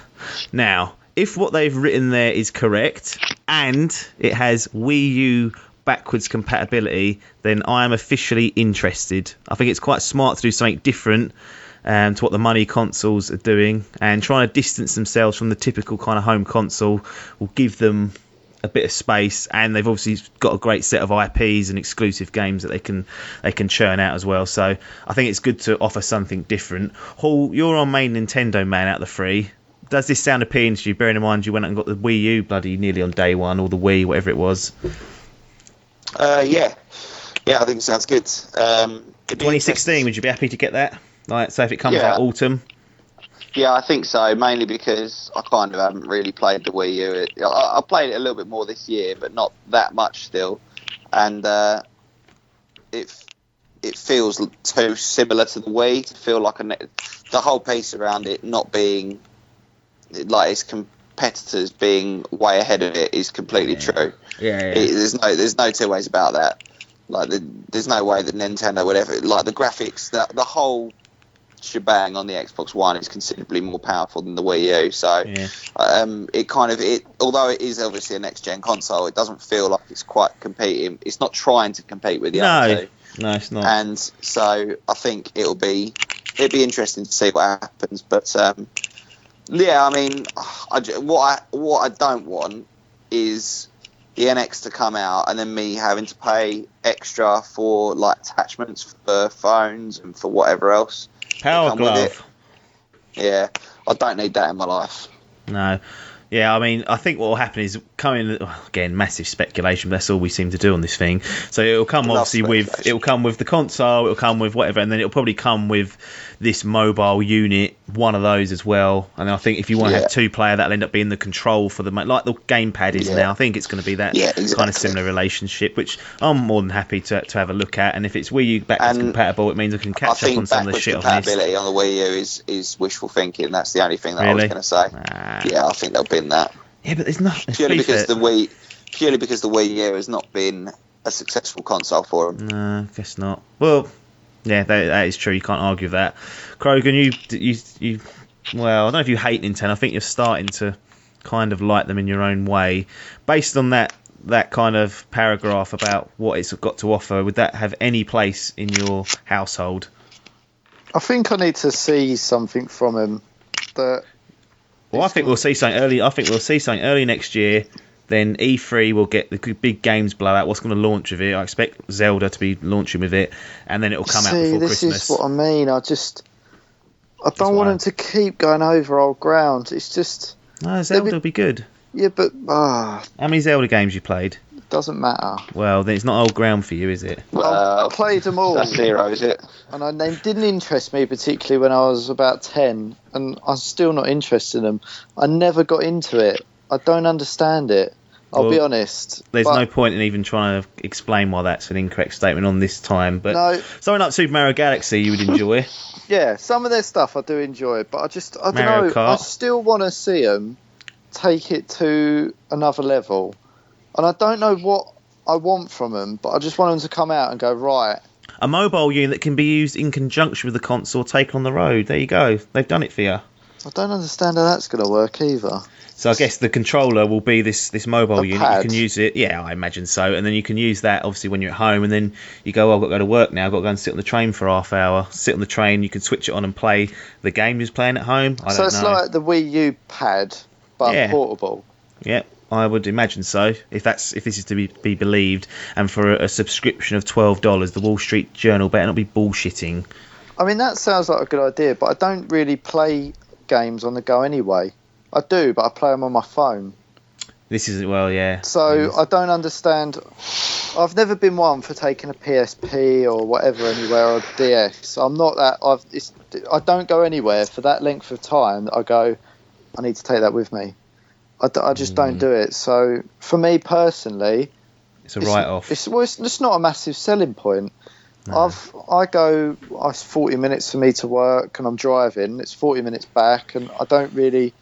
Now, if what they've written there is correct and it has Wii U backwards compatibility, then I am officially interested. I think it's quite smart to do something different to what the money consoles are doing, and trying to distance themselves from the typical kind of home console will give them a bit of space, and they've obviously got a great set of IPs and exclusive games that they can churn out as well. So I think it's good to offer something different. Hall, you're our main Nintendo man out of the three. Does this sound appealing to you, bearing in mind you went and got the Wii U bloody nearly on day one, or the Wii, whatever it was? Yeah, I think it sounds good. 2016, would you be happy to get that? Like, so if it comes out autumn? Yeah, I think so, mainly because I kind of haven't really played the Wii U. I played it a little bit more this year, but not that much still. And it feels too similar to the Wii to feel like the whole piece around it not being like its competitors being way ahead of it is completely true. Yeah. There's no two ways about that. Like there's no way that Nintendo would ever, like, the graphics, the whole shebang on the Xbox One is considerably more powerful than the Wii U. So although it is obviously a next gen console, it doesn't feel like it's quite competing. It's not trying to compete with the other two. No, it's not. And so I think it'd be interesting to see what happens. But yeah, I mean, what I don't want is the NX to come out and then me having to pay extra for like attachments for phones and for whatever else. Power glove. Yeah, I don't need that in my life. No. Yeah, I mean, I think what will happen is again, massive speculation. But that's all we seem to do on this thing. So it'll come obviously it'll come with the console, it'll come with whatever, and then it'll probably come with this mobile unit, one of those as well. And I think if you want to have 2-player, that'll end up being the control for like the gamepad is now. I think it's going to be that kind of similar relationship, which I'm more than happy to have a look at. And if it's Wii U backwards compatible, it means I can catch up on some of the shit on this. Compatibility on the Wii U is wishful thinking. That's the only thing that I was going to say. Yeah, I think they'll bin that. Yeah, but there's not purely because the Wii U has not been a successful console for them. No, I guess not. Well, yeah, that is true. You can't argue with that. Krogan, you well, I don't know if you hate Nintendo. I think you're starting to kind of like them in your own way. Based on that kind of paragraph about what it's got to offer, would that have any place in your household? I think I need to see something from him that. Well, I think we'll see something early. I think we'll see something early next year. Then E3 will get the big games blowout. What's going to launch with it? I expect Zelda to be launching with it, and then it'll come out before Christmas. This is what I mean. I don't want them to keep going over old ground. It's just. No, Zelda will be good. Yeah, but how many Zelda games you played? Doesn't matter. Well, then it's not old ground for you, is it? Well, I played them all. That's 0, is it? And they didn't interest me particularly when I was about 10, and I'm still not interested in them. I never got into it. I don't understand it. I'll be honest. There's no point in even trying to explain why that's an incorrect statement on this time. But something like Super Mario Galaxy you would enjoy. Yeah, some of their stuff I do enjoy, but I don't Mario know. Kart. I still want to see them take it to another level. And I don't know what I want from them, but I just want them to come out and go, right. A mobile unit that can be used in conjunction with the console taken on the road. There you go. They've done it for you. I don't understand how that's going to work either. So I guess the controller will be this mobile unit. Pad. You can use it. Yeah, I imagine so. And then you can use that, obviously, when you're at home. And then you go, I've got to go to work now. I've got to go and sit on the train for half hour. Sit on the train. You can switch it on and play the game you're playing at home. I don't know. So it's like the Wii U pad, but portable. Yeah. I would imagine so, if this is to be believed, and for a subscription of $12, the Wall Street Journal better not be bullshitting. I mean, that sounds like a good idea, but I don't really play games on the go anyway. I do, but I play them on my phone. This isn't yeah. So I don't understand. I've never been one for taking a PSP or whatever anywhere, or a DS. I'm not that. I don't go anywhere for that length of time that I go, I need to take that with me. I just don't do it. So for me personally, it's a write-off. It's not a massive selling point. No. It's 40 minutes for me to work, and I'm driving. It's 40 minutes back, and I don't really.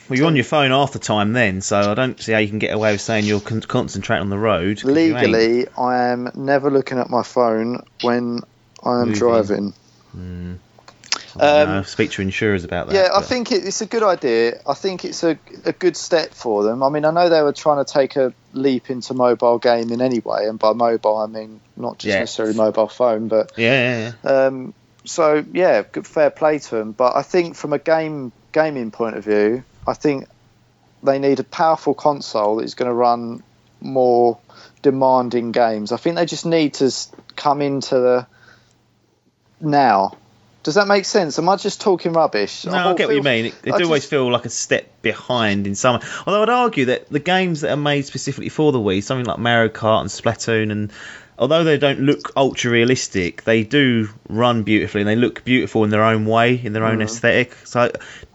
Well, you're on your phone half the time then, so I don't see how you can get away with saying you're concentrating on the road. Legally, I am never looking at my phone when I am driving. Speak to insurers about that. Yeah, I think it's a good idea. I think it's a good step for them. I mean, I know they were trying to take a leap into mobile gaming anyway, and by mobile I mean not just necessarily mobile phone, but so yeah, good, fair play to them. But I think from a gaming point of view, I think they need a powerful console that is going to run more demanding games. I think they just need to come into the now. Does that make sense? Am I just talking rubbish? No, I get what you mean. It always feel like a step behind in some. Although I'd argue that the games that are made specifically for the Wii, something like Mario Kart and Splatoon, and although they don't look ultra realistic, they do run beautifully and they look beautiful in their own way, in their own aesthetic. So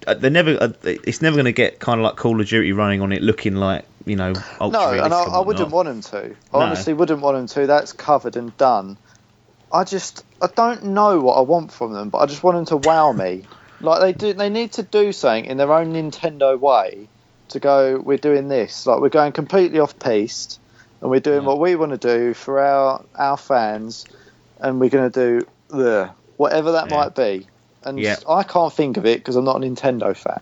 they're never. It's never going to get kind of like Call of Duty running on it, looking like ultra realistic. No, and I wouldn't want them to. I honestly wouldn't want them to. That's covered and done. I don't know what I want from them, but I just want them to wow me. Like they need to do something in their own Nintendo way to go, we're doing this. Like we're going completely off piste and we're doing what we want to do for our fans, and we're going to do whatever that might be. And I can't think of it because I'm not a Nintendo fan.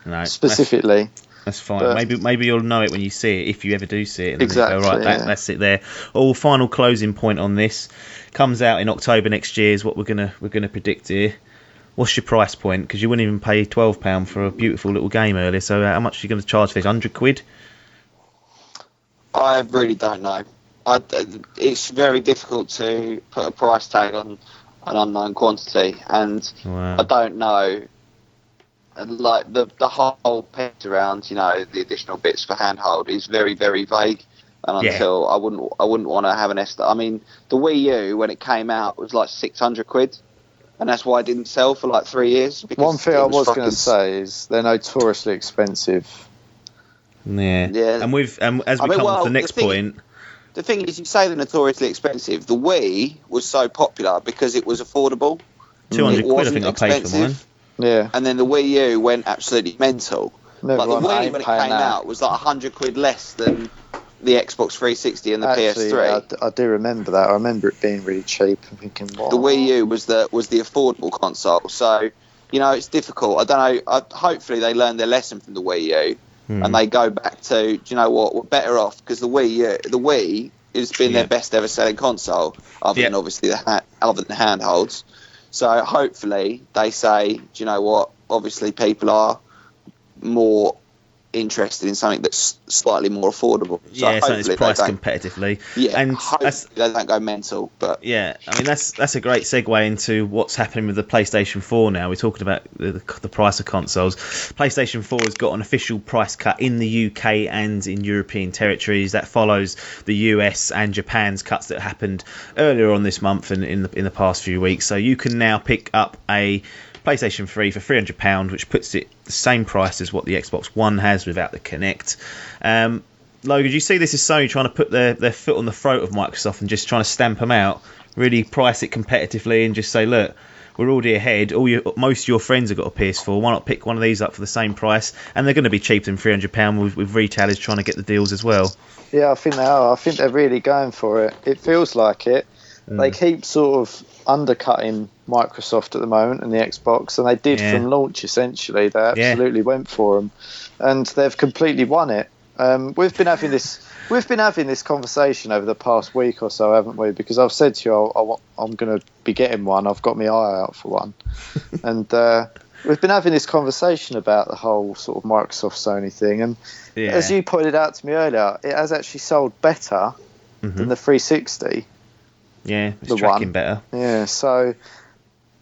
No, specifically. That's fine. But maybe you'll know it when you see it, if you ever do see it. And exactly. Then you go, right, that's it there. All final closing point on this. Comes out in October next year is what we're gonna predict here. What's your price point? Because you wouldn't even pay £12 for a beautiful little game earlier. So how much are you going to charge for this? £100? I really don't know. It's very difficult to put a price tag on an unknown quantity, and I don't know like the whole piece around, the additional bits for handhold is very, very vague. And until I wouldn't want to have an estimate. I mean, the Wii U when it came out was like £600, and that's why it didn't sell for like 3 years. One thing I was going to say is they're notoriously expensive. Yeah. And as we come on to the next point. The thing is, you say they're notoriously expensive. The Wii was so popular because it was affordable. £200, I think I paid for mine. Yeah. And then the Wii U went absolutely mental. Like the Wii when it came out was like £100 less than the Xbox 360 and the PS3. I do remember that. I remember it being really cheap. I'm thinking, what? The Wii U was the affordable console. So, it's difficult. I don't know. Hopefully they learned their lesson from the Wii U and they go back to, do you know what, we're better off because the Wii has been their best ever selling console, other than obviously other than handholds. So hopefully they say, do you know what, obviously people are more interested in something that's slightly more affordable. So something that's priced competitively. Yeah, and they don't go mental. But yeah, I mean that's a great segue into what's happening with the PlayStation 4 now. We're talking about the price of consoles. PlayStation 4 has got an official price cut in the UK and in European territories that follows the US and Japan's cuts that happened earlier on this month and in the past few weeks. So you can now pick up a PlayStation 3 for £300, which puts it the same price as what the Xbox One has without the Kinect. Logan, do you see this as Sony trying to put their foot on the throat of Microsoft and just trying to stamp them out, really price it competitively and just say, look, we're already ahead. Most of your friends have got a PS4. Why not pick one of these up for the same price? And they're going to be cheaper than £300 with retailers trying to get the deals as well. Yeah, I think they are. I think they're really going for it. It feels like it. They keep sort of undercutting Microsoft at the moment and the Xbox, and they did from launch essentially. They absolutely went for them, and they've completely won it. We've been having this conversation over the past week or so, haven't we? Because I've said to you, I'm going to be getting one. I've got my eye out for one, and we've been having this conversation about the whole sort of Microsoft Sony thing. And as you pointed out to me earlier, it has actually sold better than the 360. Yeah, it's tracking better. Yeah, so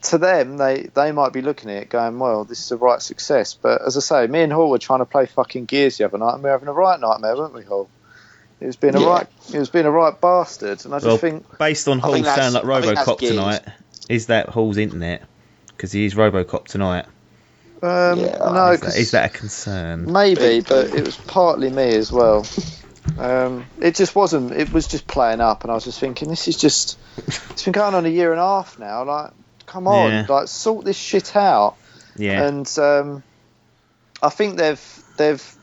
to them, they might be looking at it going, well, this is a right success. But as I say, me and Hall were trying to play fucking Gears the other night, and we were having a right nightmare, weren't we, Hall? It was being a right bastard, and I just think based on Hall sounding like RoboCop tonight, is that Hall's internet? Because he is RoboCop tonight. No, is that a concern? Maybe, but it was partly me as well. It just wasn't. It was just playing up, and I was just thinking, it's been going on a year and a half now. Like, come on, like sort this shit out. Yeah. And I think they've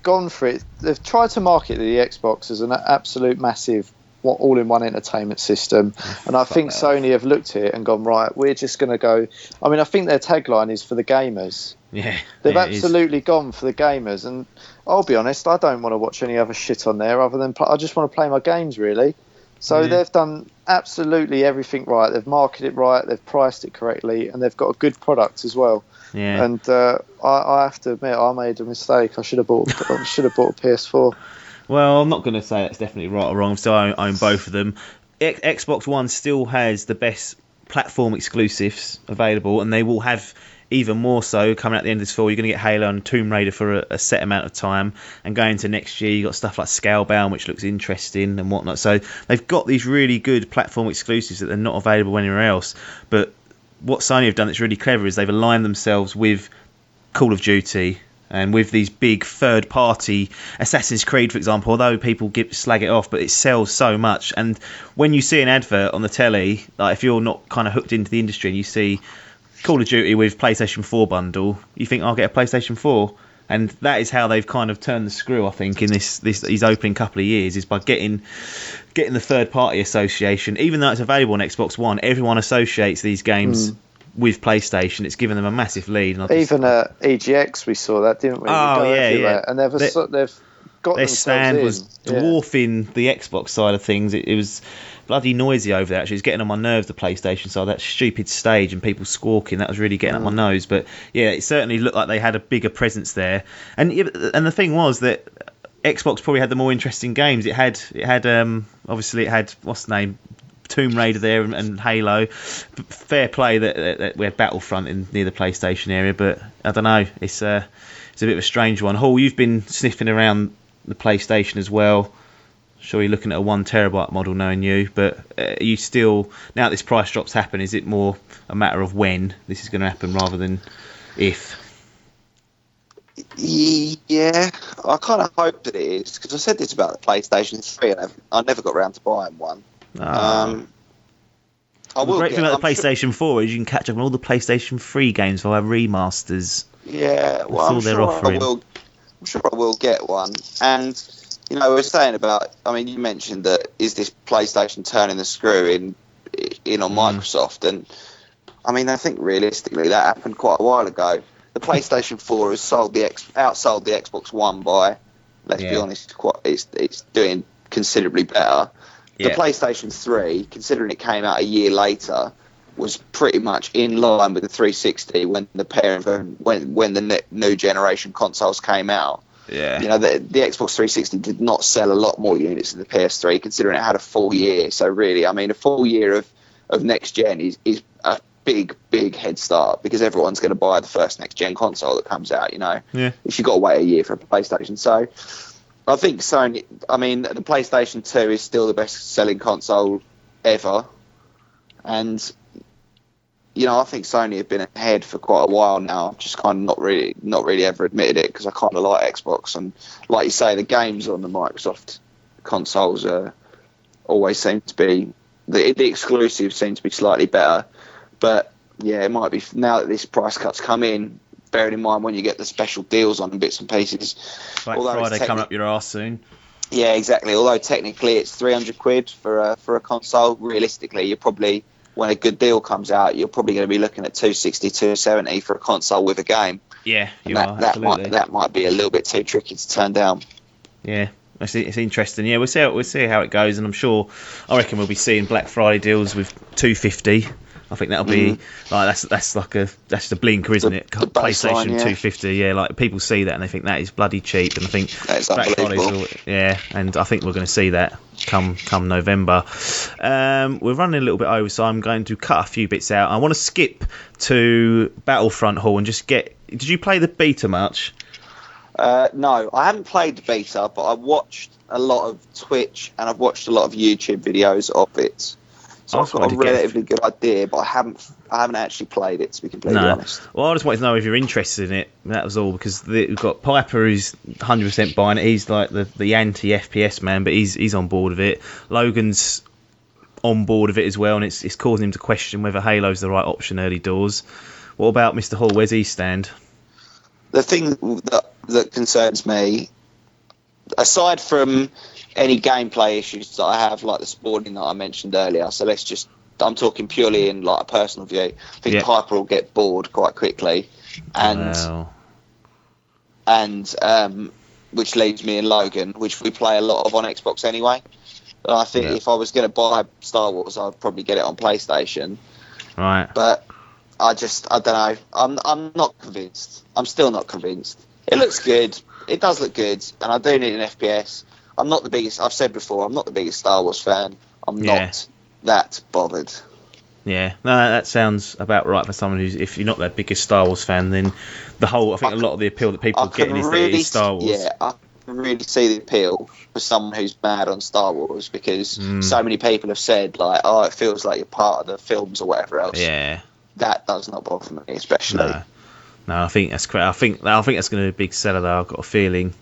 gone for it. They've tried to market the Xbox as an absolute massive all-in-one entertainment system, and I think Sony have looked at it and gone, right, we're just going to go. I mean, I think their tagline is for the gamers. Yeah, they've absolutely gone for the gamers, and I'll be honest, I don't want to watch any other shit on there other than I just want to play my games, really. So they've done absolutely everything right. They've marketed it right, they've priced it correctly, and they've got a good product as well. Yeah. And I have to admit, I made a mistake. I should have bought a PS4. Well, I'm not going to say that's definitely right or wrong. So I own both of them. Xbox One still has the best platform exclusives available, and they will have even more so coming at the end of this fall. You're going to get Halo and Tomb Raider for a set amount of time, and going into next year you've got stuff like Scalebound, which looks interesting and whatnot. So they've got these really good platform exclusives that they're not available anywhere else. But what Sony have done that's really clever is they've aligned themselves with Call of Duty and with these big third-party Assassin's Creed, for example, although people slag it off, but it sells so much. And when you see an advert on the telly, like if you're not kind of hooked into the industry and you see Call of Duty with PlayStation 4 bundle, you think, I'll get a PlayStation 4. And that is how they've kind of turned the screw, I think, in these opening couple of years, is by getting the third-party association. Even though it's available on Xbox One, everyone associates these games with PlayStation. It's given them a massive lead. And even at EGX we saw that, didn't we? Yeah. And they've got their stand was dwarfing the Xbox side of things. It was bloody noisy over there, actually. It's getting on my nerves, the PlayStation side. That stupid stage and people squawking, that was really getting up my nose. But yeah, it certainly looked like they had a bigger presence there. And the thing was that Xbox probably had the more interesting games. It had what's the name? Tomb Raider there and Halo. Fair play that we had Battlefront near the PlayStation area, but I don't know. It's a bit of a strange one. Hall, you've been sniffing around the PlayStation as well. Sure, you're looking at a 1 terabyte model, knowing you, but are you still, now that this price drop's happened, is it more a matter of when this is going to happen rather than if? Yeah, I kind of hope that it is, because I said this about the PlayStation 3 and I never got around to buying one. I The will great get, thing about the I'm PlayStation 4 is you can catch up on all the PlayStation 3 games via remasters. Yeah, well, all they're offering. I'm sure I will get one. And, you know, we're saying about, I mean, you mentioned that is this PlayStation turning the screw in on Microsoft? And, I mean, I think realistically that happened quite a while ago. The PlayStation 4 has outsold the Xbox One by, let's be honest, it's doing considerably better. The PlayStation 3, considering it came out a year later, was pretty much in line with the 360 when the new generation consoles came out. Yeah. You know, the Xbox 360 did not sell a lot more units than the PS3, considering it had a full year. So really, I mean, a full year of next gen is a big head start, because everyone's going to buy the first next gen console that comes out. You know, if you've got to wait a year for a PlayStation, so. I think Sony, I mean, the PlayStation 2 is still the best-selling console ever. And, you know, I think Sony have been ahead for quite a while now. I've just kind of not really ever admitted it, because I kind of like Xbox. And like you say, the games on the Microsoft consoles always seem to be, the exclusives seem to be slightly better. But, yeah, it might be, now that this price cut's come in, bearing in mind when you get the special deals on bits and pieces. Like Friday coming up your arse soon. Yeah, exactly. Although technically it's £300 for a console, realistically, you're probably, when a good deal comes out, you're probably going to be looking at $260, $270 for a console with a game. Yeah, that might be a little bit too tricky to turn down. Yeah. It's interesting. Yeah, we'll see how it goes, and I reckon we'll be seeing Black Friday deals with $250. I think that'll be like that's just a blinker, isn't it? The PlayStation baseline, $250. Yeah, like people see that and they think that is bloody cheap, and I think that's unbelievable. And I think we're going to see that come November. We're running a little bit over, so I'm going to cut a few bits out. I want to skip to Battlefront Hall and just get. Did you play the beta much? No, I haven't played the beta, but I watched a lot of Twitch and I've watched a lot of YouTube videos of it. So I've got a relatively good idea, but I haven't actually played it, to be completely honest. Well, I just wanted to know if you're interested in it. That was all, because we've got Piper, who's 100% buying it. He's like the anti-FPS man, but he's on board with it. Logan's on board with it as well, and it's causing him to question whether Halo's the right option early doors. What about Mr. Hall? Where's he stand? The thing that concerns me, aside from any gameplay issues that I have, like the spawning that I mentioned earlier, so I'm talking purely in like a personal view. I think Piper will get bored quite quickly, and which leaves me in Logan, which we play a lot of on Xbox anyway. And I think if I was going to buy Star Wars, I'd probably get it on PlayStation. Right. But I don't know. I'm not convinced. I'm still not convinced. It looks good. It does look good, and I do need an FPS. I'm not the biggest. I've said before, I'm not the biggest Star Wars fan. I'm not that bothered. Yeah, no, that sounds about right for someone who's. If you're not their biggest Star Wars fan, then I think a lot of the appeal that people are getting is that it is Star Wars. Yeah, I can really see the appeal for someone who's mad on Star Wars, because so many people have said like, "Oh, it feels like you're part of the films" or whatever else. Yeah, that does not bother me, especially. No, I think that's correct. I think that's going to be a big seller, though. I've got a feeling.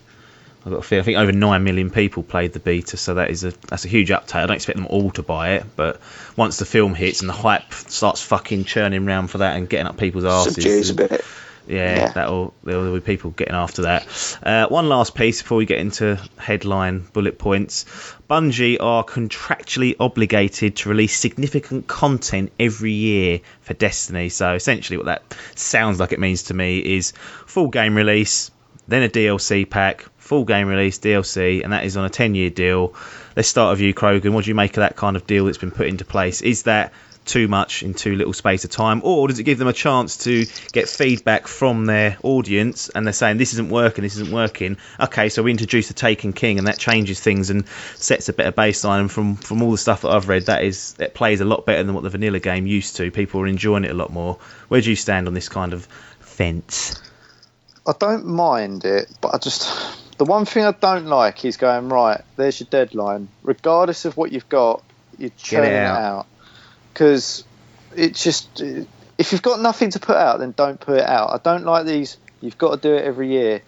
I think over 9 million people played the beta, so that's a huge uptake. I don't expect them all to buy it, but once the film hits and the hype starts fucking churning around for that and getting up people's arses, subdues a bit. Yeah, there'll be people getting after that. One last piece before we get into headline bullet points. Bungie are contractually obligated to release significant content every year for Destiny. So essentially what that sounds like it means to me is full game release, then a DLC pack, full game release, DLC, and that is on a 10-year deal. Let's start with you, Krogan. What do you make of that kind of deal that's been put into place? Is that too much in too little space of time, or does it give them a chance to get feedback from their audience and they're saying this isn't working, okay, so we introduce the Taken King and that changes things and sets a better baseline, and from all the stuff that I've read, it plays a lot better than what the vanilla game used to. People are enjoying it a lot more. Where do you stand on this kind of fence? I don't mind it, but the one thing I don't like is going, right, there's your deadline. Regardless of what you've got, you're churning it out. Because if you've got nothing to put out, then don't put it out. I don't like these, you've got to do it every year.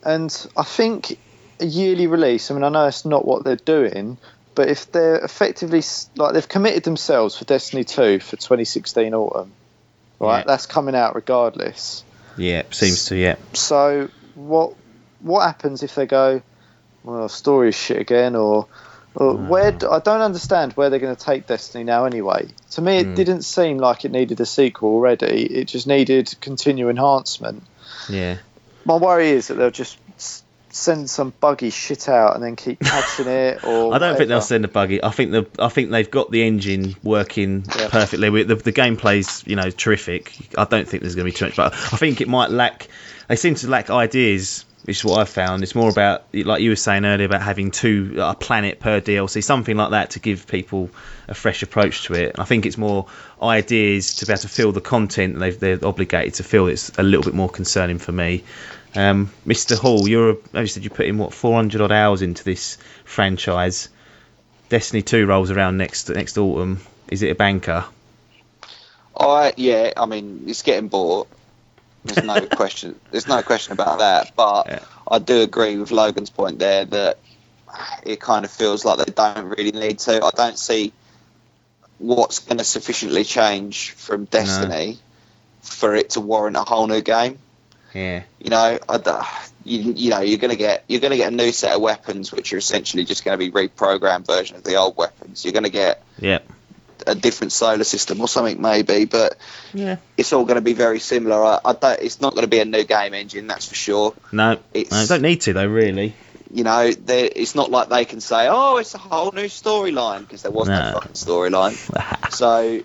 And I think a yearly release, I mean, I know it's not what they're doing, but if they're effectively, like, they've committed themselves for Destiny 2 for 2016 autumn, right? Yeah. That's coming out regardless. Yeah, seems to, yeah. So what happens if they go, well, story's shit again, or I don't understand where they're going to take Destiny now anyway. To me, it didn't seem like it needed a sequel already. It just needed continued enhancement. Yeah. My worry is that they'll just send some buggy shit out and then keep patching it. Or I don't think they'll send a buggy. I think they've got the engine working perfectly. The gameplay's terrific. I don't think there's going to be too much, but I think it might lack. They seem to lack ideas, which is what I've found. It's more about, like you were saying earlier, about having a planet per DLC, something like that, to give people a fresh approach to it. I think it's more ideas to be able to fill the content that they're obligated to fill. It's a little bit more concerning for me. Mr. Hall, you said you put in 400 odd hours into this franchise. Destiny 2 rolls around next autumn. Is it a banker? Yeah, I mean, it's getting bought. There's no question. There's no question about that. But I do agree with Logan's point there that it kind of feels like they don't really need to. I don't see what's going to sufficiently change from Destiny for it to warrant a whole new game. Yeah. You're going to get a new set of weapons, which are essentially just going to be reprogrammed version of the old weapons. You're going to get a different solar system or something maybe, but it's all going to be very similar. It's not going to be a new game engine, that's for sure. No, don't need to though, really. It's not like they can say, "Oh, it's a whole new storyline," because there was no fucking storyline. So,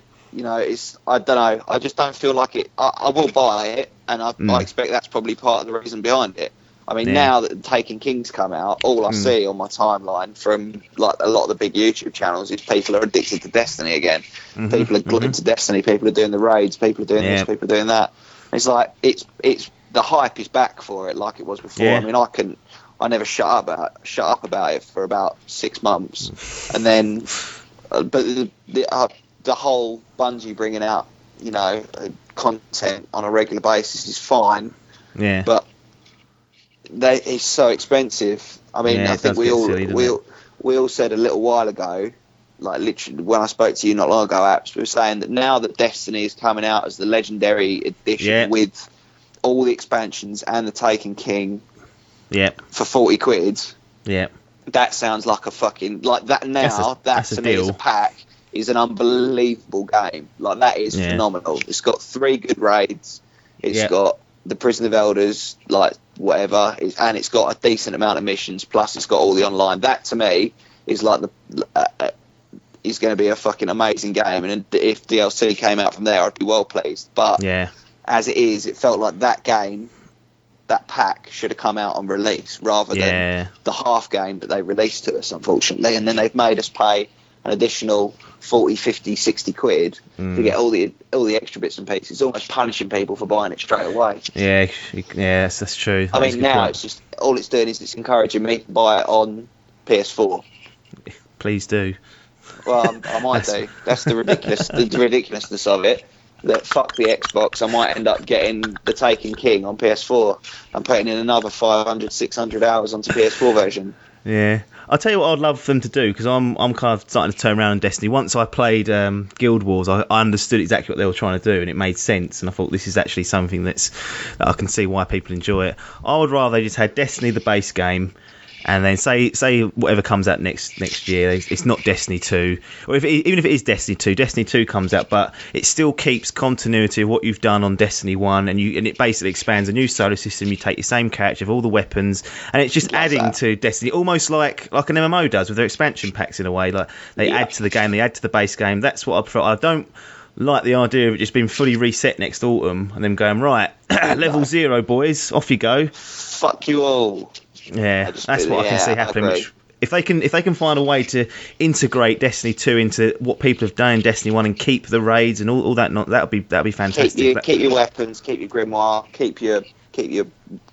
I don't know. I just don't feel like it. I will buy it, and I expect that's probably part of the reason behind it. I mean, now that Taken King's come out, all I see on my timeline from like a lot of the big YouTube channels is people are addicted to Destiny again. Mm-hmm. People are glued to Destiny. People are doing the raids. People are doing this. People are doing that. It's like it's the hype is back for it, like it was before. I mean, I never shut up about it for about 6 months, and then, but the whole Bungie bringing out content on a regular basis is fine. Yeah, but it's so expensive. I mean, I think we all said a little while ago, like literally when I spoke to you not long ago, Apps, we were saying that now that Destiny is coming out as the Legendary Edition with all the expansions and the Taken King for 40 quid, that sounds like a fucking, like that now, that to me as a pack is an unbelievable game. Like that is phenomenal. It's got 3 good raids. It's got the Prison of Elders, like whatever, and it's got a decent amount of missions, plus it's got all the online. That to me is like is going to be a fucking amazing game, and if DLC came out from there, I'd be well pleased. But as it is, it felt like that game, that pack should have come out on release rather than the half game that they released to us, unfortunately, and then they've made us pay an additional 40, 50, 60 quid to get all the extra bits and pieces. It's almost punishing people for buying it straight away. Yes, that's true. I mean, now it's just all it's doing is it's encouraging me to buy it on PS4. Please do. Well, I might do. That's the ridiculousness of it. That fuck the Xbox. I might end up getting the Taken King on PS4 and putting in another 500, 600 hours onto PS4 version. Yeah. I'll tell you what I'd love them to do, because I'm kind of starting to turn around on Destiny. Once I played Guild Wars, I understood exactly what they were trying to do, and it made sense, and I thought this is actually something that I can see why people enjoy it. I would rather they just had Destiny, the base game, And then say whatever comes out next year, it's not Destiny 2, or even if it is Destiny 2, Destiny 2 comes out, but it still keeps continuity of what you've done on Destiny 1, and it basically expands a new solar system. You take your same character with all the weapons, and it's just adding to Destiny, almost like an MMO does with their expansion packs in a way. Like they add to the game, they add to the base game. That's what I prefer. I don't like the idea of it just being fully reset next autumn and them going, right, level 0, boys, off you go. Fuck you all. Yeah, that's what I can see happening. If they can find a way to integrate Destiny 2 into what people have done in Destiny 1 and keep the raids and all that, that'd be fantastic. Keep your weapons, keep your grimoire, keep your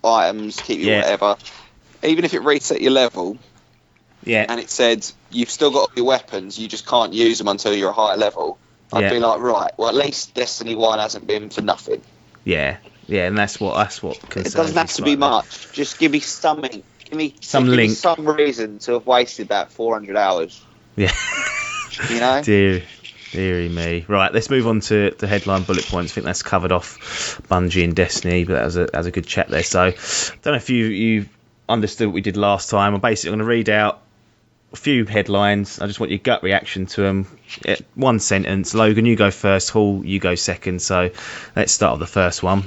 items, keep your whatever. Even if it reset your level, and it said you've still got all your weapons, you just can't use them until you're a higher level. I'd be like, right, well at least Destiny 1 hasn't been for nothing. Yeah, and that's what it doesn't have to be much. Just give me something. Give me some reason to have wasted that 400 hours. Yeah. You know? Deary me. Right, let's move on to the headline bullet points. I think that's covered off Bungie and Destiny, but that was a good chat there. So, don't know if you understood what we did last time. I'm basically going to read out a few headlines. I just want your gut reaction to them. One sentence. Logan, you go first. Hall, you go second. So, let's start with the first one.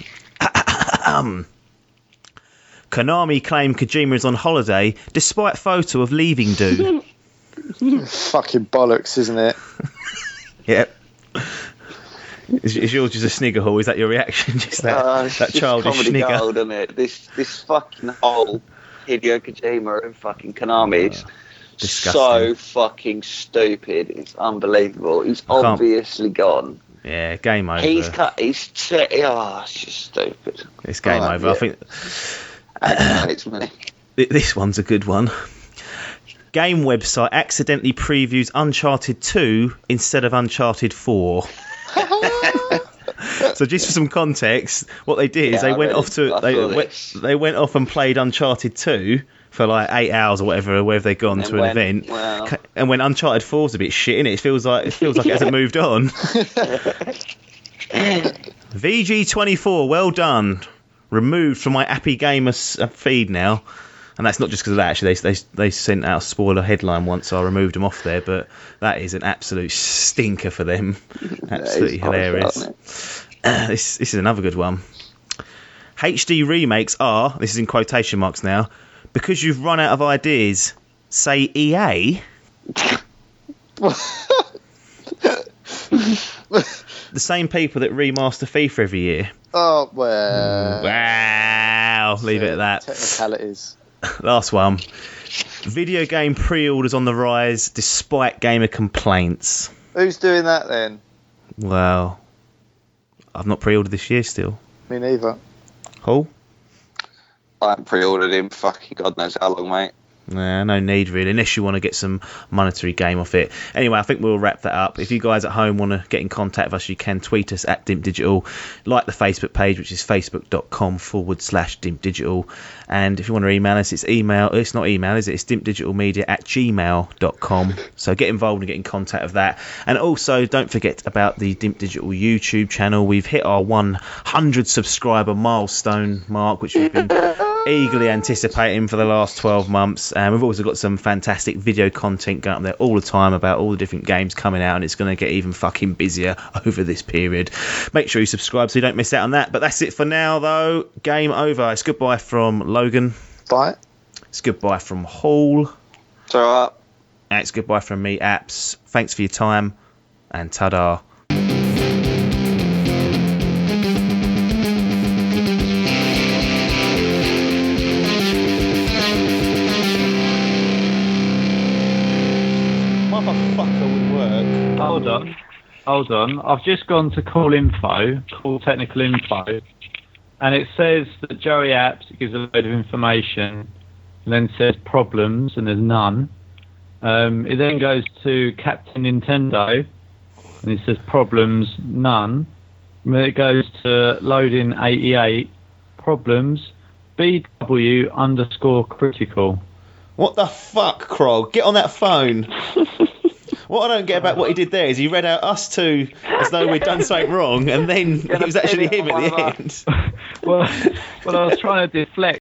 Konami claim Kojima is on holiday despite photo of leaving dude. Fucking bollocks, isn't it? Yep. Is yours just a snigger, Hall? Is that your reaction? Just that childish snigger? Gold, isn't it? This fucking whole Hideo Kojima and fucking Konami is so fucking stupid. It's unbelievable. He's obviously gone. Yeah, game over. It's just stupid. It's game over. Yeah. I think this one's a good one. Game website accidentally previews Uncharted 2 instead of Uncharted 4. So just for some context, what they did is they went off and played Uncharted 2 for like 8 hours or whatever they'd gone to an event. Wow. And when Uncharted 4's a bit shit, innit? It feels like it hasn't moved on. VG24, well done. Removed from my Appy Gamer feed now. And that's not just because of that, actually. They sent out a spoiler headline once, so I removed them off there. But that is an absolute stinker for them. Absolutely hilarious. This is another good one. HD remakes are, this is in quotation marks now, because you've run out of ideas, say EA. The same people that remaster FIFA every year. Oh, well. Wow. Leave it at that. Technicalities. Last one. Video game pre-orders on the rise despite gamer complaints. Who's doing that then? Well, I've not pre-ordered this year still. Me neither. Who? I haven't pre-ordered him fucking God knows how long, mate. Nah, no need really, unless you want to get some monetary game off it. Anyway, I think we'll wrap that up. If you guys at home want to get in contact with us, you can tweet us at Dimp Digital, like the Facebook page, which is facebook.com/Dimp Digital. And if you want to email us, it's not email, is it? It's dimpdigitalmedia@gmail.com. So get involved and get in contact with that. And also, don't forget about the Dimp Digital YouTube channel. We've hit our 100 subscriber milestone mark, which we've been eagerly anticipating for the last 12 months. And we've also got some fantastic video content going up there all the time about all the different games coming out, and it's going to get even fucking busier over this period. Make sure you subscribe so you don't miss out on that. But that's it for now, though. Game over. It's goodbye from Logan. Bye. It's goodbye from Hall. It's alright. And it's goodbye from me, Apps. Thanks for your time, and ta-da. Hold on. I've just gone to call technical info, and it says that Joey Apps gives a load of information, and then says problems, and there's none. It then goes to Captain Nintendo, and it says problems, none. And then it goes to loading 88, problems, BW_critical. What the fuck, Krog? Get on that phone. What I don't get about what he did there is he read out us two as though we'd done something wrong, and then it was actually him at the end. Well, I was trying to deflect.